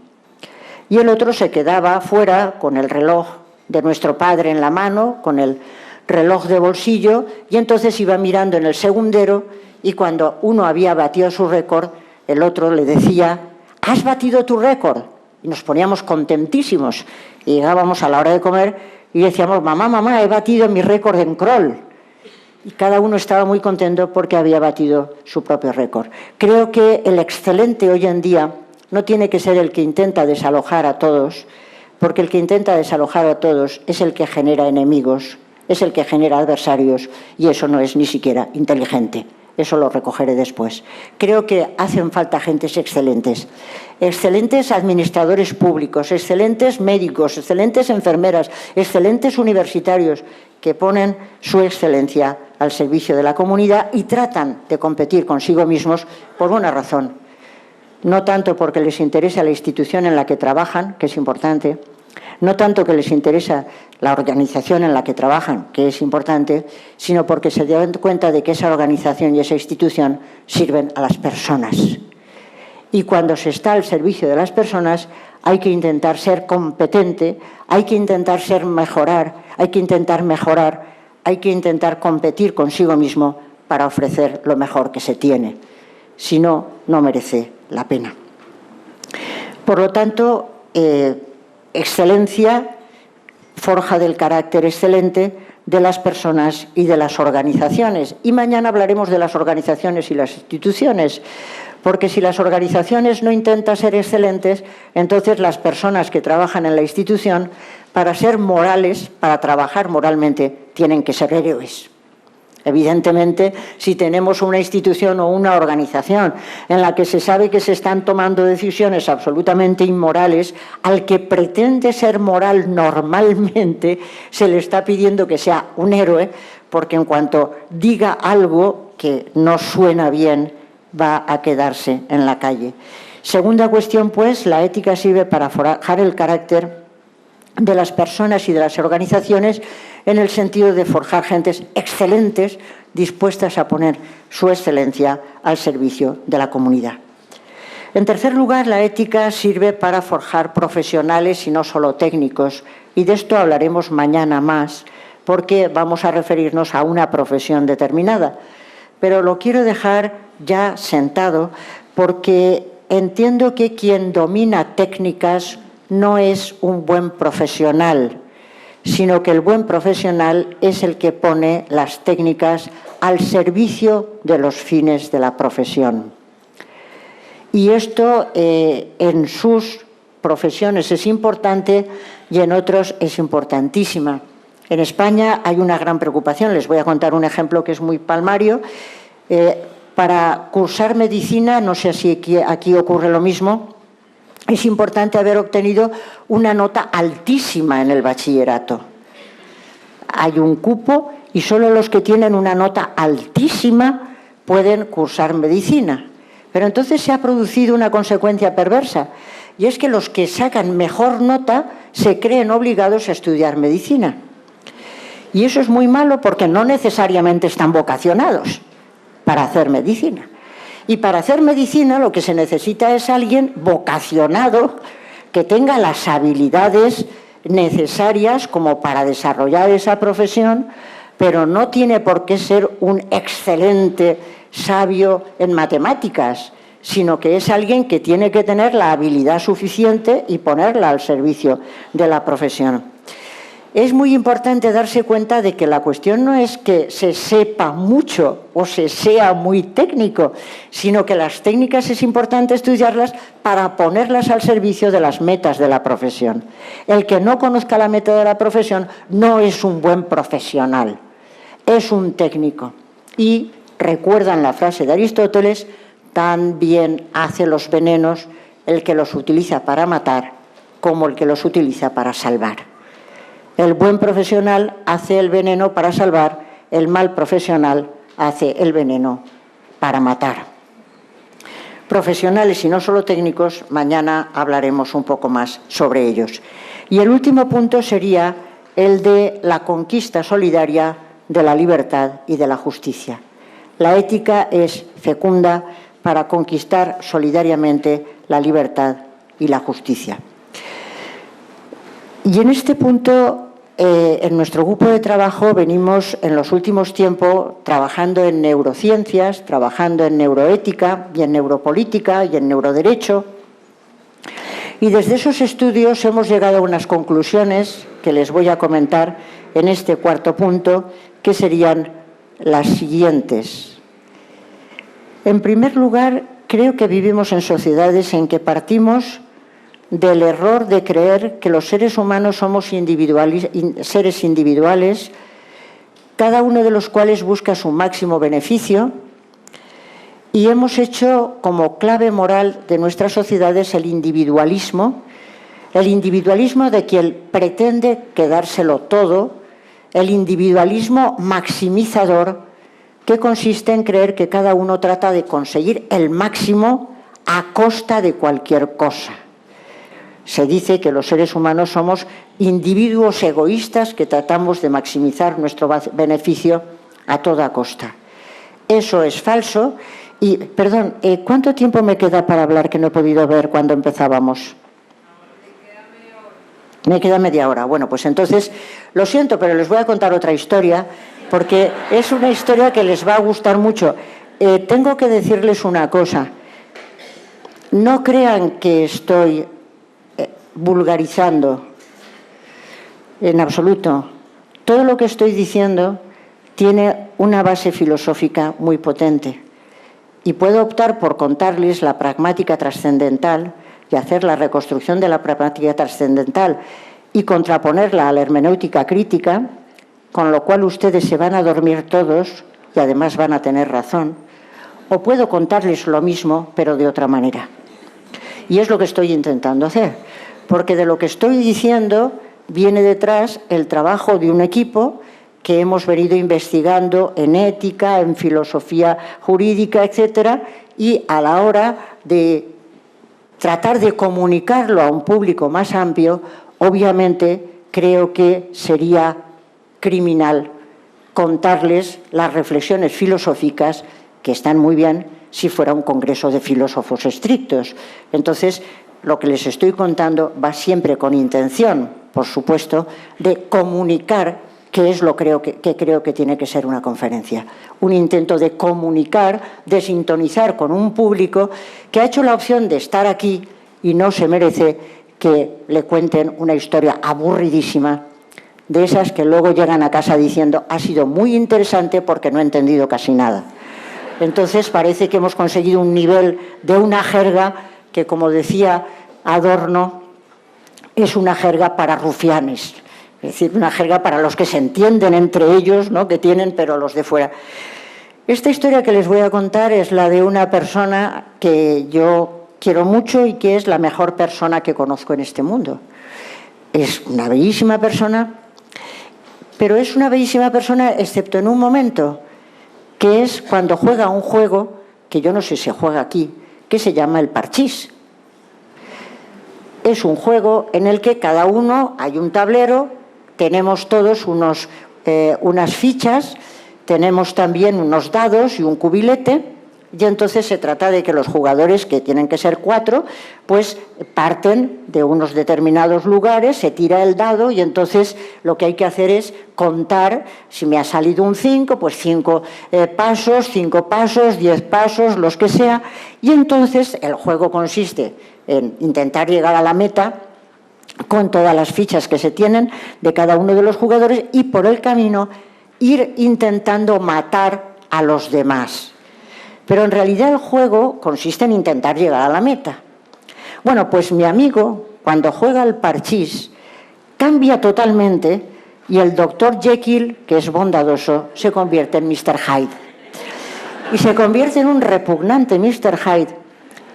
Y el otro se quedaba fuera con el reloj de nuestro padre en la mano, con el reloj de bolsillo, y entonces iba mirando en el segundero y cuando uno había batido su récord, el otro le decía: ¿has batido tu récord? Y nos poníamos contentísimos. Y llegábamos a la hora de comer y decíamos: mamá, mamá, he batido mi récord en crawl. Y cada uno estaba muy contento porque había batido su propio récord. Creo que el excelente hoy en día no tiene que ser el que intenta desalojar a todos, porque el que intenta desalojar a todos es el que genera enemigos, es el que genera adversarios, y eso no es ni siquiera inteligente. Eso lo recogeré después. Creo que hacen falta gentes excelentes. Excelentes administradores públicos, excelentes médicos, excelentes enfermeras, excelentes universitarios que ponen su excelencia al servicio de la comunidad y tratan de competir consigo mismos por una razón. No tanto porque les interesa la institución en la que trabajan, que es importante, no tanto que les interesa la organización en la que trabajan, que es importante, sino porque se dan cuenta de que esa organización y esa institución sirven a las personas. Y cuando se está al servicio de las personas, hay que intentar ser competente, hay que intentar mejorar, hay que intentar competir consigo mismo para ofrecer lo mejor que se tiene. Si no, no merece la pena. Por lo tanto, excelencia forja del carácter excelente de las personas y de las organizaciones. Y mañana hablaremos de las organizaciones y las instituciones, porque si las organizaciones no intentan ser excelentes, entonces las personas que trabajan en la institución, para ser morales, para trabajar moralmente, tienen que ser héroes. Evidentemente, si tenemos una institución o una organización en la que se sabe que se están tomando decisiones absolutamente inmorales, al que pretende ser moral normalmente se le está pidiendo que sea un héroe, porque en cuanto diga algo que no suena bien, va a quedarse en la calle. Segunda cuestión, pues, la ética sirve para forjar el carácter de las personas y de las organizaciones en el sentido de forjar gentes excelentes dispuestas a poner su excelencia al servicio de la comunidad. En tercer lugar, la ética sirve para forjar profesionales y no solo técnicos, y de esto hablaremos mañana más, porque vamos a referirnos a una profesión determinada. Pero lo quiero dejar ya sentado porque entiendo que quien domina técnicas no es un buen profesional, sino que el buen profesional es el que pone las técnicas al servicio de los fines de la profesión. Y esto en sus profesiones es importante y en otros es importantísima. En España hay una gran preocupación, les voy a contar un ejemplo que es muy palmario. Para cursar medicina, no sé si aquí ocurre lo mismo, es importante haber obtenido una nota altísima en el bachillerato. Hay un cupo y solo los que tienen una nota altísima pueden cursar medicina. Pero entonces se ha producido una consecuencia perversa, y es que los que sacan mejor nota se creen obligados a estudiar medicina. Y eso es muy malo porque no necesariamente están vocacionados para hacer medicina. Y para hacer medicina lo que se necesita es alguien vocacionado que tenga las habilidades necesarias como para desarrollar esa profesión, pero no tiene por qué ser un excelente sabio en matemáticas, sino que es alguien que tiene que tener la habilidad suficiente y ponerla al servicio de la profesión. Es muy importante darse cuenta de que la cuestión no es que se sepa mucho o se sea muy técnico, sino que las técnicas es importante estudiarlas para ponerlas al servicio de las metas de la profesión. El que no conozca la meta de la profesión no es un buen profesional, es un técnico. Y recuerdan la frase de Aristóteles: tan bien hace los venenos el que los utiliza para matar como el que los utiliza para salvar. El buen profesional hace el veneno para salvar, el mal profesional hace el veneno para matar. Profesionales y no solo técnicos, mañana hablaremos un poco más sobre ellos. Y el último punto sería el de la conquista solidaria de la libertad y de la justicia. La ética es fecunda para conquistar solidariamente la libertad y la justicia. Y en este punto en nuestro grupo de trabajo venimos en los últimos tiempos trabajando en neurociencias, trabajando en neuroética y en neuropolítica y en neuroderecho. Y desde esos estudios hemos llegado a unas conclusiones que les voy a comentar en este cuarto punto, que serían las siguientes. En primer lugar, creo que vivimos en sociedades en que partimos del error de creer que los seres humanos somos seres individuales, cada uno de los cuales busca su máximo beneficio, y hemos hecho como clave moral de nuestras sociedades el individualismo de quien pretende quedárselo todo, el individualismo maximizador, que consiste en creer que cada uno trata de conseguir el máximo a costa de cualquier cosa. Se dice que los seres humanos somos individuos egoístas que tratamos de maximizar nuestro beneficio a toda costa. Eso es falso. Y, perdón, ¿cuánto tiempo me queda para hablar que no he podido ver cuando empezábamos? Me queda media hora. Bueno, pues entonces, lo siento, pero les voy a contar otra historia, porque es una historia que les va a gustar mucho. Tengo que decirles una cosa. No crean que estoy vulgarizando en absoluto. Todo lo que estoy diciendo tiene una base filosófica muy potente. Y puedo optar por contarles la pragmática trascendental y hacer la reconstrucción de la pragmática trascendental y contraponerla a la hermenéutica crítica, con lo cual ustedes se van a dormir todos y además van a tener razón. O puedo contarles lo mismo, pero de otra manera. Y es lo que estoy intentando hacer, porque de lo que estoy diciendo viene detrás el trabajo de un equipo que hemos venido investigando en ética, en filosofía jurídica, etcétera, y a la hora de tratar de comunicarlo a un público más amplio, obviamente creo que sería criminal contarles las reflexiones filosóficas, que están muy bien si fuera un congreso de filósofos estrictos. Entonces, lo que les estoy contando va siempre con intención, por supuesto, de comunicar qué es lo que creo que tiene que ser una conferencia. Un intento de comunicar, de sintonizar con un público que ha hecho la opción de estar aquí y no se merece que le cuenten una historia aburridísima, de esas que luego llegan a casa diciendo ha sido muy interesante porque no he entendido casi nada. Entonces parece que hemos conseguido un nivel de una jerga que, como decía Adorno, es una jerga para rufianes. Es decir, una jerga para los que se entienden entre ellos, ¿no?, que tienen, pero los de fuera. Esta historia que les voy a contar es la de una persona que yo quiero mucho y que es la mejor persona que conozco en este mundo. Es una bellísima persona, pero es una bellísima persona excepto en un momento, que es cuando juega un juego, que yo no sé si se juega aquí, que se llama el parchís. Es un juego en el que cada uno, hay un tablero, tenemos todos unas fichas, tenemos también unos dados y un cubilete, y entonces se trata de que los jugadores, que tienen que ser 4, pues parten de unos determinados lugares, se tira el dado y entonces lo que hay que hacer es contar, si me ha salido un 5, pues 5 pasos, 5 pasos, 10 pasos, los que sea, y entonces el juego consiste en intentar llegar a la meta con todas las fichas que se tienen de cada uno de los jugadores y por el camino ir intentando matar a los demás. Pero en realidad el juego consiste en intentar llegar a la meta. Bueno, pues mi amigo, cuando juega al parchís, cambia totalmente y el Dr. Jekyll, que es bondadoso, se convierte en Mr. Hyde. Y se convierte en un repugnante Mr. Hyde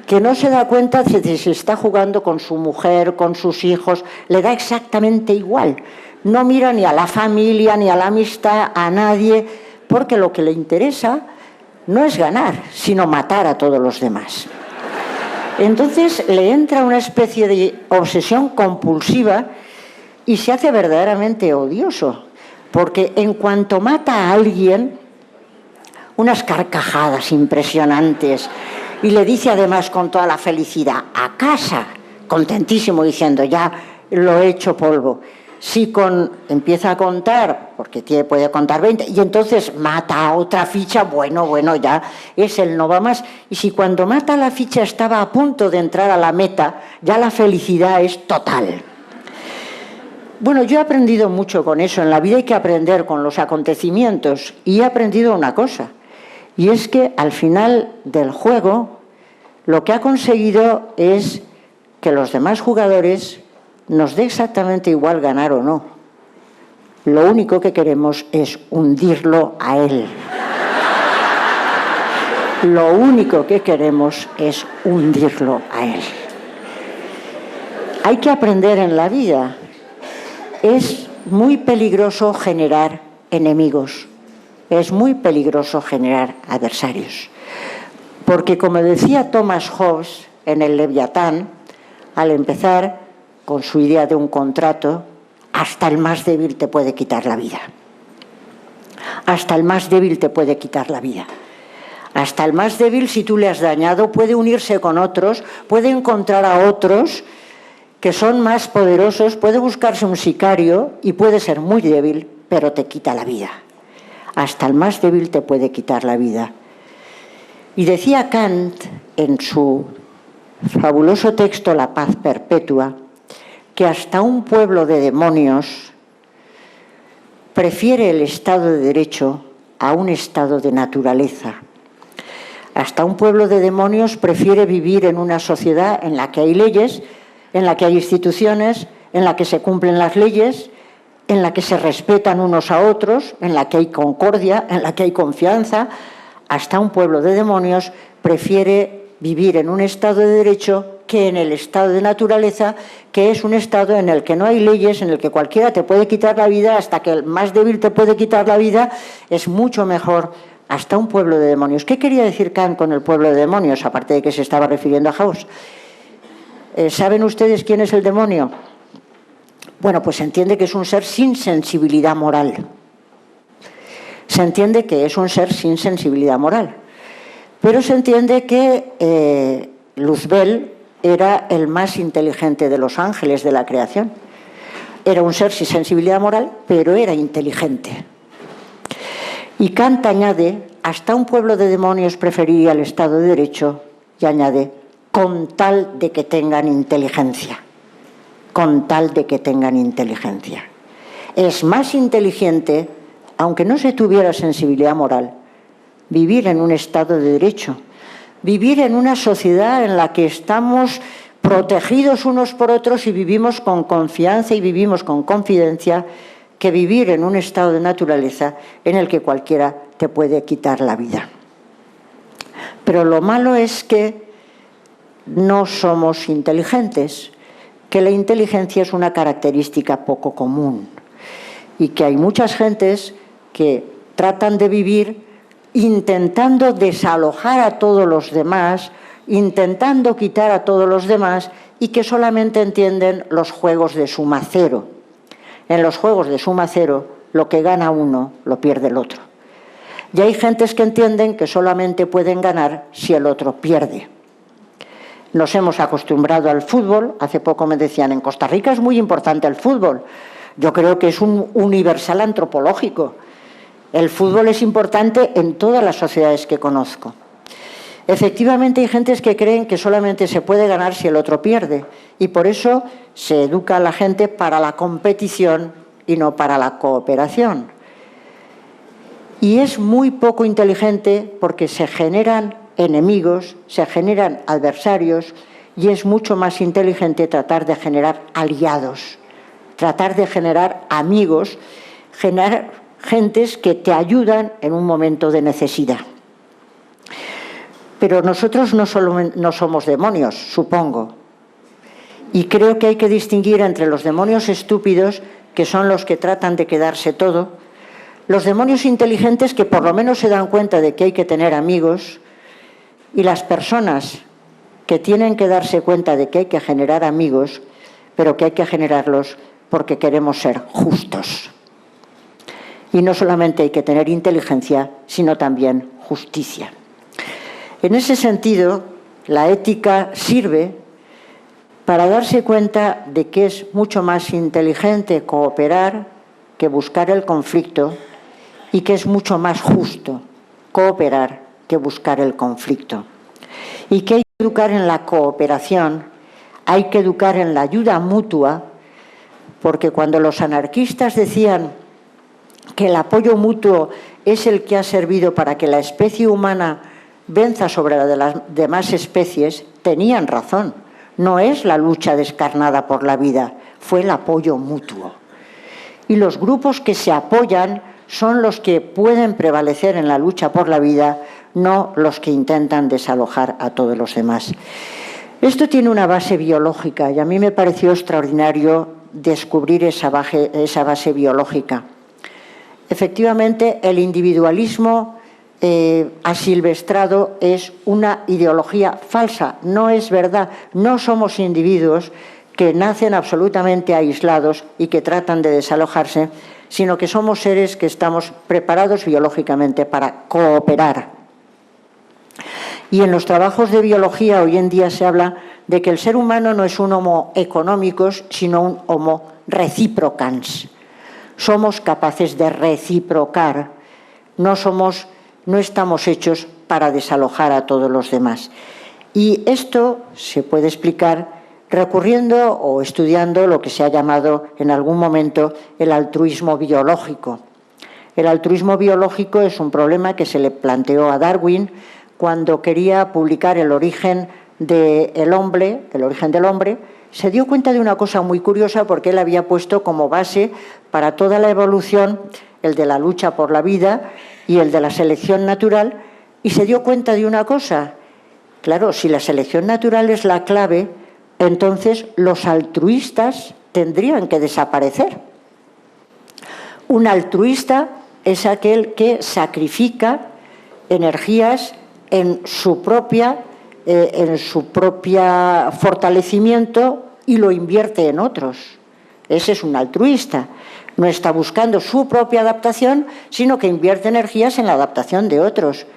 que no se da cuenta de si está jugando con su mujer, con sus hijos, le da exactamente igual. No mira ni a la familia, ni a la amistad, a nadie, porque lo que le interesa no es ganar, sino matar a todos los demás. Entonces le entra una especie de obsesión compulsiva y se hace verdaderamente odioso, porque en cuanto mata a alguien, unas carcajadas impresionantes, y le dice además con toda la felicidad, a casa, contentísimo, diciendo, ya lo he hecho polvo. Si empieza a contar, porque puede contar 20, y entonces mata a otra ficha, bueno, ya es el no va más. Y si cuando mata la ficha estaba a punto de entrar a la meta, ya la felicidad es total. Bueno, yo he aprendido mucho con eso. En la vida hay que aprender con los acontecimientos. Y he aprendido una cosa, y es que al final del juego lo que ha conseguido es que los demás jugadores nos dé exactamente igual ganar o no. Lo único que queremos es hundirlo a él. Lo único que queremos es hundirlo a él. Hay que aprender en la vida. Es muy peligroso generar enemigos. Es muy peligroso generar adversarios. Porque, como decía Thomas Hobbes en el Leviatán, al empezar con su idea de un contrato, hasta el más débil te puede quitar la vida. Hasta el más débil te puede quitar la vida. Hasta el más débil, si tú le has dañado, puede unirse con otros, puede encontrar a otros que son más poderosos, puede buscarse un sicario y puede ser muy débil, pero te quita la vida. Hasta el más débil te puede quitar la vida. Y decía Kant en su fabuloso texto La paz perpetua, que hasta un pueblo de demonios prefiere el Estado de Derecho a un estado de naturaleza. Hasta un pueblo de demonios prefiere vivir en una sociedad en la que hay leyes, en la que hay instituciones, en la que se cumplen las leyes, en la que se respetan unos a otros, en la que hay concordia, en la que hay confianza. Hasta un pueblo de demonios prefiere vivir en un estado de derecho que en el estado de naturaleza, que es un estado en el que no hay leyes, en el que cualquiera te puede quitar la vida, hasta que el más débil te puede quitar la vida. Es mucho mejor hasta un pueblo de demonios. ¿Qué quería decir Kant con el pueblo de demonios, aparte de que se estaba refiriendo a Hobbes? ¿Saben ustedes quién es el demonio? Bueno, pues se entiende que es un ser sin sensibilidad moral. Se entiende que es un ser sin sensibilidad moral. Pero se entiende que Luzbel era el más inteligente de los ángeles de la creación. Era un ser sin sensibilidad moral, pero era inteligente. Y Kant añade, hasta un pueblo de demonios preferiría el Estado de Derecho, y añade, con tal de que tengan inteligencia. Con tal de que tengan inteligencia. Es más inteligente, aunque no se tuviera sensibilidad moral, vivir en un Estado de Derecho, vivir en una sociedad en la que estamos protegidos unos por otros y vivimos con confianza y vivimos con confidencia, que vivir en un estado de naturaleza en el que cualquiera te puede quitar la vida. Pero lo malo es que no somos inteligentes, que la inteligencia es una característica poco común y que hay muchas gentes que tratan de vivir intentando desalojar a todos los demás, intentando quitar a todos los demás y que solamente entienden los juegos de suma cero. En los juegos de suma cero, lo que gana uno, lo pierde el otro. Y hay gentes que entienden que solamente pueden ganar si el otro pierde. Nos hemos acostumbrado al fútbol. Hace poco me decían, en Costa Rica es muy importante el fútbol. Yo creo que es un universal antropológico. El fútbol es importante en todas las sociedades que conozco. Efectivamente hay gentes que creen que solamente se puede ganar si el otro pierde y por eso se educa a la gente para la competición y no para la cooperación. Y es muy poco inteligente porque se generan enemigos, se generan adversarios y es mucho más inteligente tratar de generar aliados, tratar de generar amigos, generar gentes que te ayudan en un momento de necesidad. Pero nosotros no somos demonios, supongo. Y creo que hay que distinguir entre los demonios estúpidos, que son los que tratan de quedarse todo, los demonios inteligentes que por lo menos se dan cuenta de que hay que tener amigos, y las personas que tienen que darse cuenta de que hay que generar amigos, pero que hay que generarlos porque queremos ser justos. Y no solamente hay que tener inteligencia, sino también justicia. En ese sentido, la ética sirve para darse cuenta de que es mucho más inteligente cooperar que buscar el conflicto y que es mucho más justo cooperar que buscar el conflicto. Y que hay que educar en la cooperación, hay que educar en la ayuda mutua, porque cuando los anarquistas decían que el apoyo mutuo es el que ha servido para que la especie humana venza sobre la de las demás especies, tenían razón. No es la lucha descarnada por la vida, fue el apoyo mutuo. Y los grupos que se apoyan son los que pueden prevalecer en la lucha por la vida, no los que intentan desalojar a todos los demás. Esto tiene una base biológica y a mí me pareció extraordinario descubrir esa base biológica. Efectivamente, el individualismo asilvestrado es una ideología falsa, no es verdad. No somos individuos que nacen absolutamente aislados y que tratan de desalojarse, sino que somos seres que estamos preparados biológicamente para cooperar. Y en los trabajos de biología hoy en día se habla de que el ser humano no es un homo económicos, sino un homo reciprocans. Somos capaces de reciprocar, no estamos hechos para desalojar a todos los demás. Y esto se puede explicar recurriendo o estudiando lo que se ha llamado en algún momento el altruismo biológico. El altruismo biológico es un problema que se le planteó a Darwin cuando quería publicar el origen del hombre, se dio cuenta de una cosa muy curiosa porque él había puesto como base para toda la evolución el de la lucha por la vida y el de la selección natural, y se dio cuenta de una cosa. Claro, si la selección natural es la clave, entonces los altruistas tendrían que desaparecer. Un altruista es aquel que sacrifica energías en su propia fortalecimiento y lo invierte en otros. Ese es un altruista. No está buscando su propia adaptación, sino que invierte energías en la adaptación de otros.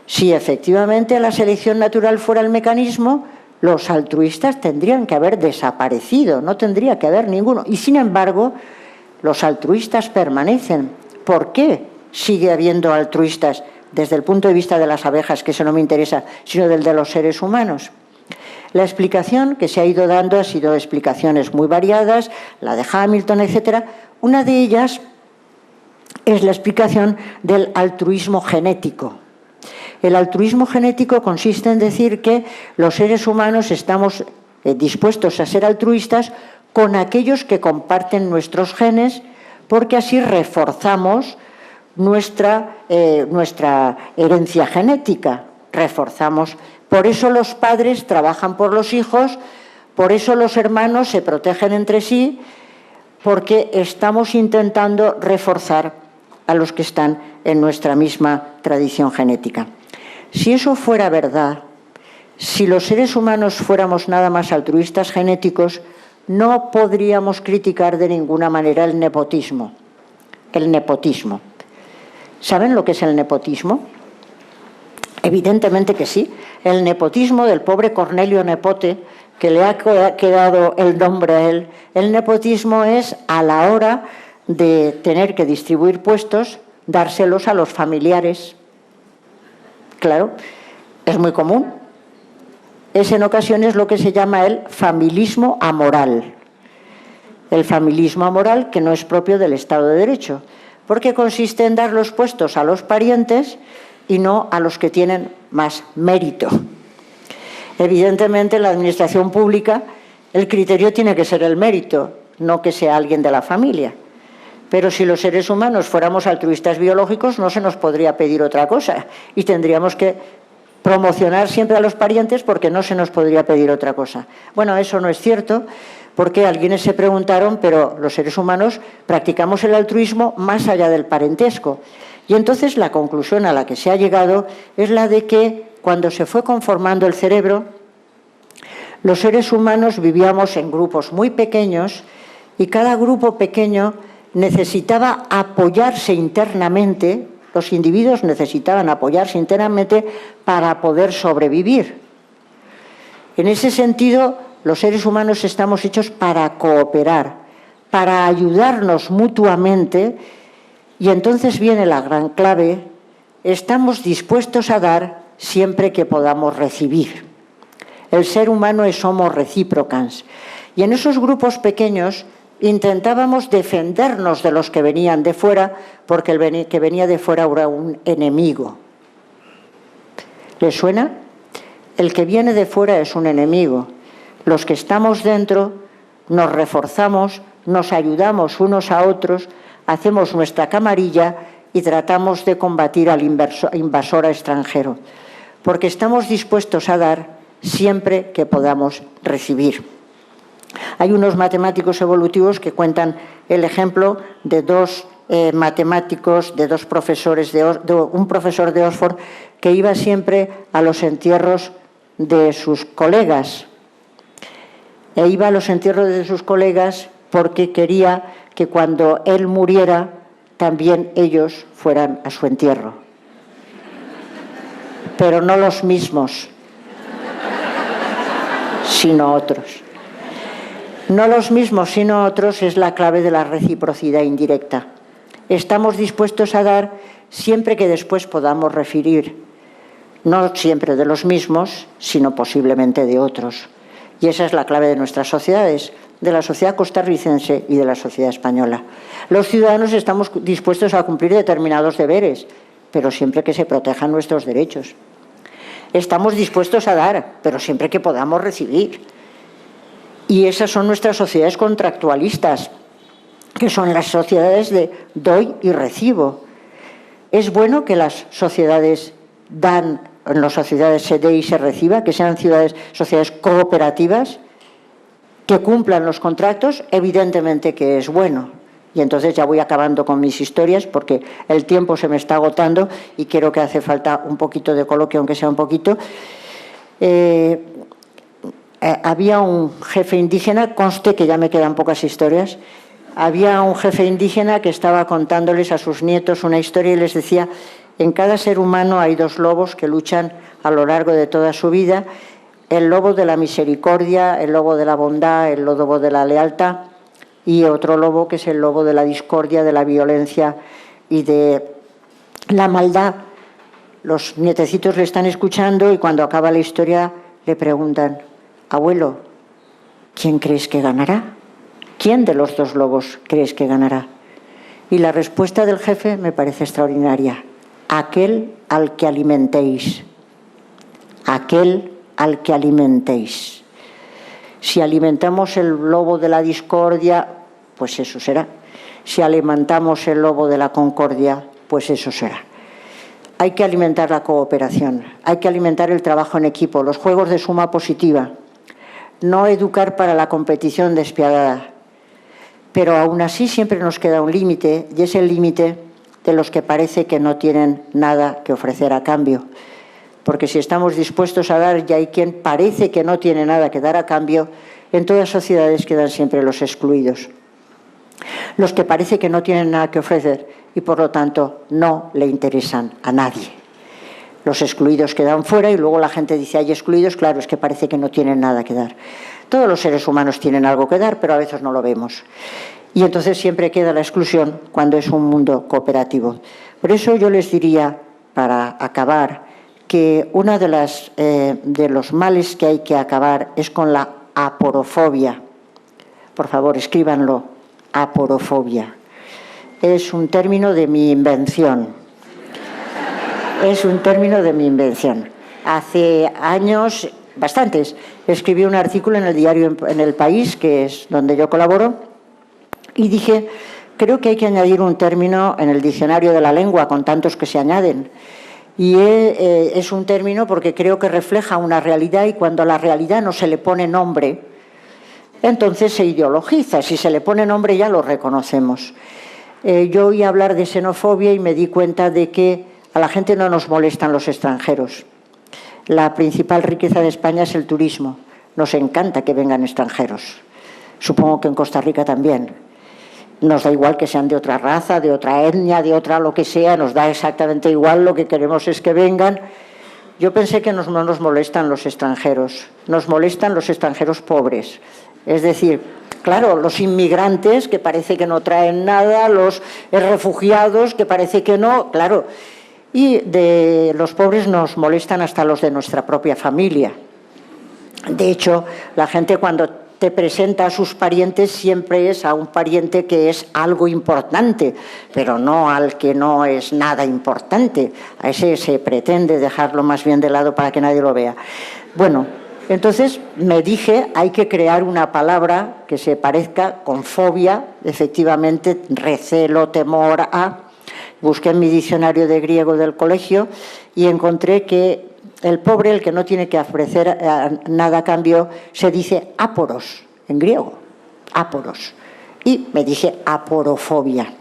Si efectivamente la selección natural fuera el mecanismo, los altruistas tendrían que haber desaparecido, no tendría que haber ninguno. Y sin embargo, los altruistas permanecen. ¿Por qué sigue habiendo altruistas? Desde el punto de vista de las abejas, que eso no me interesa, sino del de los seres humanos. La explicación que se ha ido dando ha sido explicaciones muy variadas, la de Hamilton, etc. Una de ellas es la explicación del altruismo genético. El altruismo genético consiste en decir que los seres humanos estamos dispuestos a ser altruistas con aquellos que comparten nuestros genes, porque así reforzamos nuestra herencia genética, reforzamos. Por eso los padres trabajan por los hijos, por eso los hermanos se protegen entre sí, porque estamos intentando reforzar a los que están en nuestra misma tradición genética. Si eso fuera verdad, si los seres humanos fuéramos nada más altruistas genéticos, no podríamos criticar de ninguna manera el nepotismo. El nepotismo. ¿Saben lo que es el nepotismo? Evidentemente que sí. El nepotismo del pobre Cornelio Nepote, que le ha quedado el nombre a él, el nepotismo es a la hora de tener que distribuir puestos, dárselos a los familiares. Claro, es muy común. Es en ocasiones lo que se llama el familismo amoral. El familismo amoral que no es propio del Estado de Derecho, porque consiste en dar los puestos a los parientes y no a los que tienen más mérito. Evidentemente, en la administración pública el criterio tiene que ser el mérito, no que sea alguien de la familia. Pero si los seres humanos fuéramos altruistas biológicos, no se nos podría pedir otra cosa y tendríamos que promocionar siempre a los parientes porque no se nos podría pedir otra cosa. Bueno, eso no es cierto, porque algunos se preguntaron, pero los seres humanos practicamos el altruismo más allá del parentesco. Y entonces la conclusión a la que se ha llegado es la de que cuando se fue conformando el cerebro, los seres humanos vivíamos en grupos muy pequeños y cada grupo pequeño necesitaba apoyarse internamente, los individuos necesitaban apoyarse internamente para poder sobrevivir. En ese sentido, Los seres humanos estamos hechos para cooperar, para ayudarnos mutuamente, y entonces viene la gran clave: estamos dispuestos a dar siempre que podamos recibir. El ser humano es homo reciprocans, y en esos grupos pequeños intentábamos defendernos de los que venían de fuera, porque el que venía de fuera era un enemigo. ¿Les suena? El que viene de fuera es un enemigo. Los que estamos dentro nos reforzamos, nos ayudamos unos a otros, hacemos nuestra camarilla y tratamos de combatir al invasor extranjero, porque estamos dispuestos a dar siempre que podamos recibir. Hay unos matemáticos evolutivos que cuentan el ejemplo de dos matemáticos, de dos profesores, un profesor de Oxford que iba siempre a los entierros de sus colegas. E iba a los entierros de sus colegas porque quería que cuando él muriera también ellos fueran a su entierro. Pero no los mismos, sino otros. No los mismos, sino otros es la clave de la reciprocidad indirecta. Estamos dispuestos a dar siempre que después podamos recibir, no siempre de los mismos, sino posiblemente de otros. Y esa es la clave de nuestras sociedades, de la sociedad costarricense y de la sociedad española. Los ciudadanos estamos dispuestos a cumplir determinados deberes, pero siempre que se protejan nuestros derechos. Estamos dispuestos a dar, pero siempre que podamos recibir. Y esas son nuestras sociedades contractualistas, que son las sociedades de doy y recibo. Es bueno que las sociedades en las sociedades se dé y se reciba, que sean sociedades cooperativas, que cumplan los contratos, evidentemente que es bueno. Y entonces ya voy acabando con mis historias porque el tiempo se me está agotando y creo que hace falta un poquito de coloquio, aunque sea un poquito. Había un jefe indígena, conste que ya me quedan pocas historias, había un jefe indígena que estaba contándoles a sus nietos una historia y les decía: en cada ser humano hay dos lobos que luchan a lo largo de toda su vida, el lobo de la misericordia, el lobo de la bondad, el lobo de la lealtad, y otro lobo que es el lobo de la discordia, de la violencia y de la maldad. Los nietecitos le están escuchando y cuando acaba la historia le preguntan: abuelo, ¿quién crees que ganará? ¿Quién de los dos lobos crees que ganará? Y la respuesta del jefe me parece extraordinaria: aquel al que alimentéis. Aquel al que alimentéis. Si alimentamos el lobo de la discordia, pues eso será. Si alimentamos el lobo de la concordia, pues eso será. Hay que alimentar la cooperación, hay que alimentar el trabajo en equipo, los juegos de suma positiva, no educar para la competición despiadada. Pero aún así siempre nos queda un límite, y es el límite de los que parece que no tienen nada que ofrecer a cambio. Porque si estamos dispuestos a dar y hay quien parece que no tiene nada que dar a cambio, en todas sociedades quedan siempre los excluidos. Los que parece que no tienen nada que ofrecer y por lo tanto no le interesan a nadie. Los excluidos quedan fuera y luego la gente dice: hay excluidos, claro, es que parece que no tienen nada que dar. Todos los seres humanos tienen algo que dar, pero a veces no lo vemos. Y entonces siempre queda la exclusión cuando es un mundo cooperativo. Por eso yo les diría, para acabar, que uno de los males que hay que acabar es con la aporofobia. Por favor, escríbanlo, aporofobia. Es un término de mi invención. Es un término de mi invención. Hace años, bastantes, escribí un artículo en el diario en El País, que es donde yo colaboro, y dije: creo que hay que añadir un término en el diccionario de la lengua, con tantos que se añaden. Y es un término porque creo que refleja una realidad, y cuando a la realidad no se le pone nombre, entonces se ideologiza. Si se le pone nombre ya lo reconocemos. Yo oí hablar de xenofobia y me di cuenta de que a la gente no nos molestan los extranjeros. La principal riqueza de España es el turismo. Nos encanta que vengan extranjeros. Supongo que en Costa Rica también. Nos da igual que sean de otra raza, de otra etnia, de otra lo que sea, nos da exactamente igual, lo que queremos es que vengan, Yo pensé que no nos molestan los extranjeros, nos molestan los extranjeros pobres. Es decir, claro, los inmigrantes que parece que no traen nada, los refugiados que parece que no, claro. Y de los pobres nos molestan hasta los de nuestra propia familia. De hecho, la gente cuando te presenta a sus parientes siempre es a un pariente que es algo importante, pero no al que no es nada importante. A ese se pretende dejarlo más bien de lado para que nadie lo vea. Bueno, entonces me dije, hay que crear una palabra que se parezca con fobia, efectivamente, recelo, temor a. Busqué en mi diccionario de griego del colegio y encontré que el pobre, el que no tiene que ofrecer nada a cambio, se dice áporos, en griego, áporos. Y me dije aporofobia.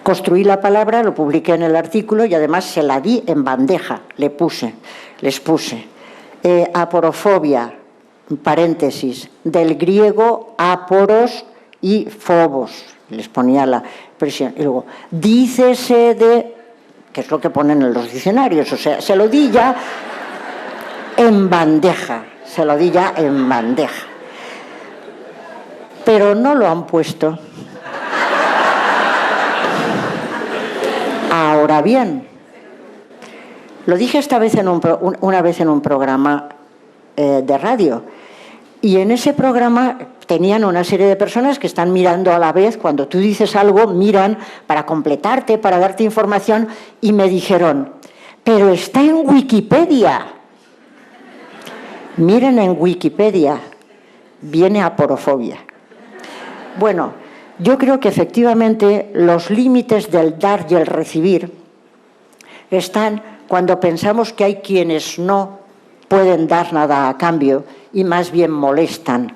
Construí la palabra, lo publiqué en el artículo y además se la di en bandeja, les puse. Aporofobia, paréntesis, del griego áporos y phobos, les ponía la expresión. Y luego, dícese de, que es lo que ponen en los diccionarios, o sea, se lo di ya en bandeja, Pero no lo han puesto. Ahora bien, lo dije esta vez una vez en un programa de radio, y en ese programa tenían una serie de personas que están mirando a la vez, cuando tú dices algo, miran para completarte, para darte información, y me dijeron, pero está en Wikipedia. Miren en Wikipedia, viene aporofobia. Bueno, yo creo que efectivamente los límites del dar y el recibir están cuando pensamos que hay quienes no pueden dar nada a cambio y más bien molestan.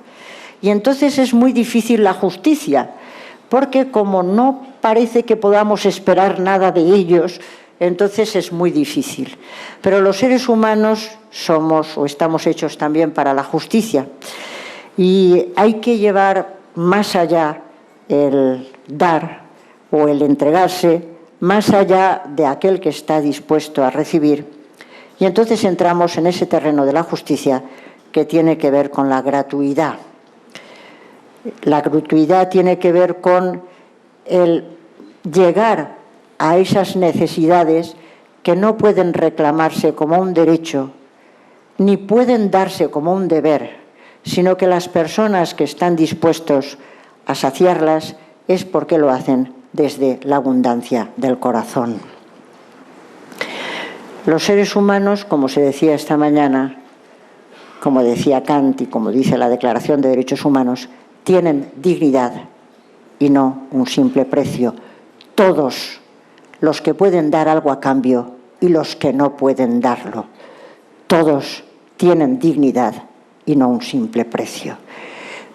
Y entonces es muy difícil la justicia, porque como no parece que podamos esperar nada de ellos, entonces es muy difícil. Pero los seres humanos somos o estamos hechos también para la justicia. Y hay que llevar más allá el dar o el entregarse, más allá de aquel que está dispuesto a recibir. Y entonces entramos en ese terreno de la justicia que tiene que ver con la gratuidad. La gratuidad tiene que ver con el llegar a esas necesidades que no pueden reclamarse como un derecho, ni pueden darse como un deber, sino que las personas que están dispuestos a saciarlas es porque lo hacen desde la abundancia del corazón. Los seres humanos, como se decía esta mañana, como decía Kant y como dice la Declaración de Derechos Humanos, tienen dignidad y no un simple precio. Todos, los que pueden dar algo a cambio y los que no pueden darlo, todos tienen dignidad y no un simple precio.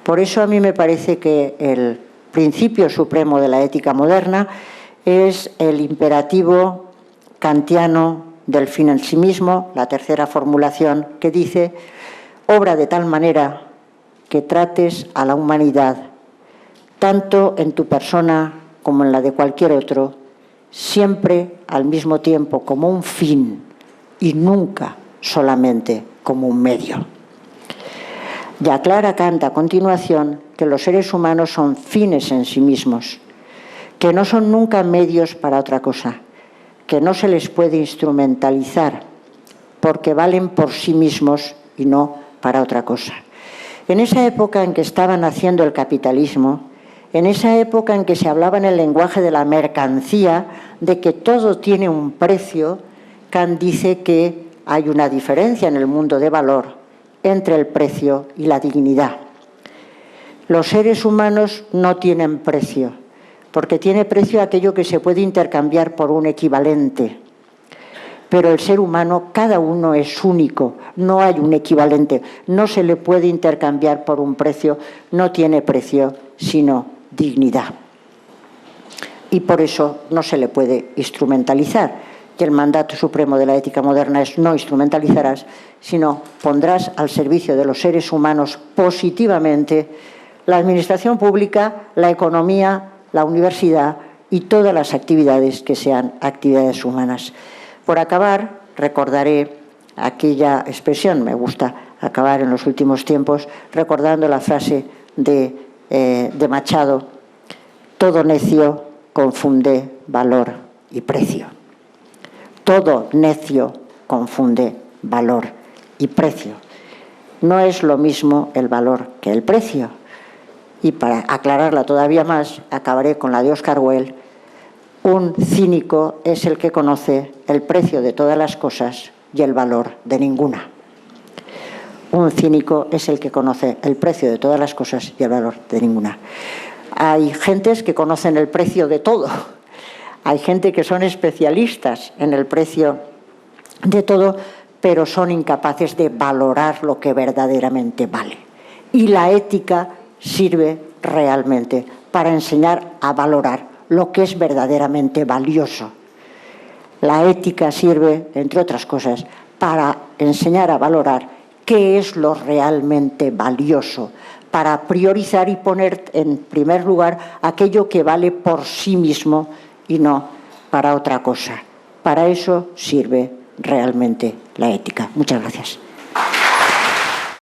Por eso a mí me parece que el principio supremo de la ética moderna es el imperativo kantiano del fin en sí mismo, la tercera formulación que dice: obra de tal manera que trates a la humanidad, tanto en tu persona como en la de cualquier otro, siempre al mismo tiempo como un fin y nunca solamente como un medio. Y aclara Kant a continuación que los seres humanos son fines en sí mismos, que no son nunca medios para otra cosa, que no se les puede instrumentalizar porque valen por sí mismos y no para otra cosa. En esa época en que estaba naciendo el capitalismo, en esa época en que se hablaba en el lenguaje de la mercancía, de que todo tiene un precio, Kant dice que hay una diferencia en el mundo de valor entre el precio y la dignidad. Los seres humanos no tienen precio, porque tiene precio aquello que se puede intercambiar por un equivalente. Pero el ser humano, cada uno es único, no hay un equivalente, no se le puede intercambiar por un precio, no tiene precio, sino dignidad. Y por eso no se le puede instrumentalizar. Y el mandato supremo de la ética moderna es: no instrumentalizarás, sino pondrás al servicio de los seres humanos positivamente la administración pública, la economía, la universidad y todas las actividades que sean actividades humanas. Por acabar, recordaré aquella expresión. Me gusta acabar en los últimos tiempos recordando la frase de Machado: todo necio confunde valor y precio. Todo necio confunde valor y precio. No es lo mismo el valor que el precio. Y para aclararla todavía más, acabaré con la de Oscar Wilde: un cínico es el que conoce el precio de todas las cosas y el valor de ninguna. Un cínico es el que conoce el precio de todas las cosas y el valor de ninguna. Hay gentes que conocen el precio de todo. Hay gente que son especialistas en el precio de todo, pero son incapaces de valorar lo que verdaderamente vale. Y la ética sirve realmente para enseñar a valorar lo que es verdaderamente valioso. La ética sirve, entre otras cosas, para enseñar a valorar qué es lo realmente valioso, para priorizar y poner en primer lugar aquello que vale por sí mismo y no para otra cosa. Para eso sirve realmente la ética. Muchas gracias.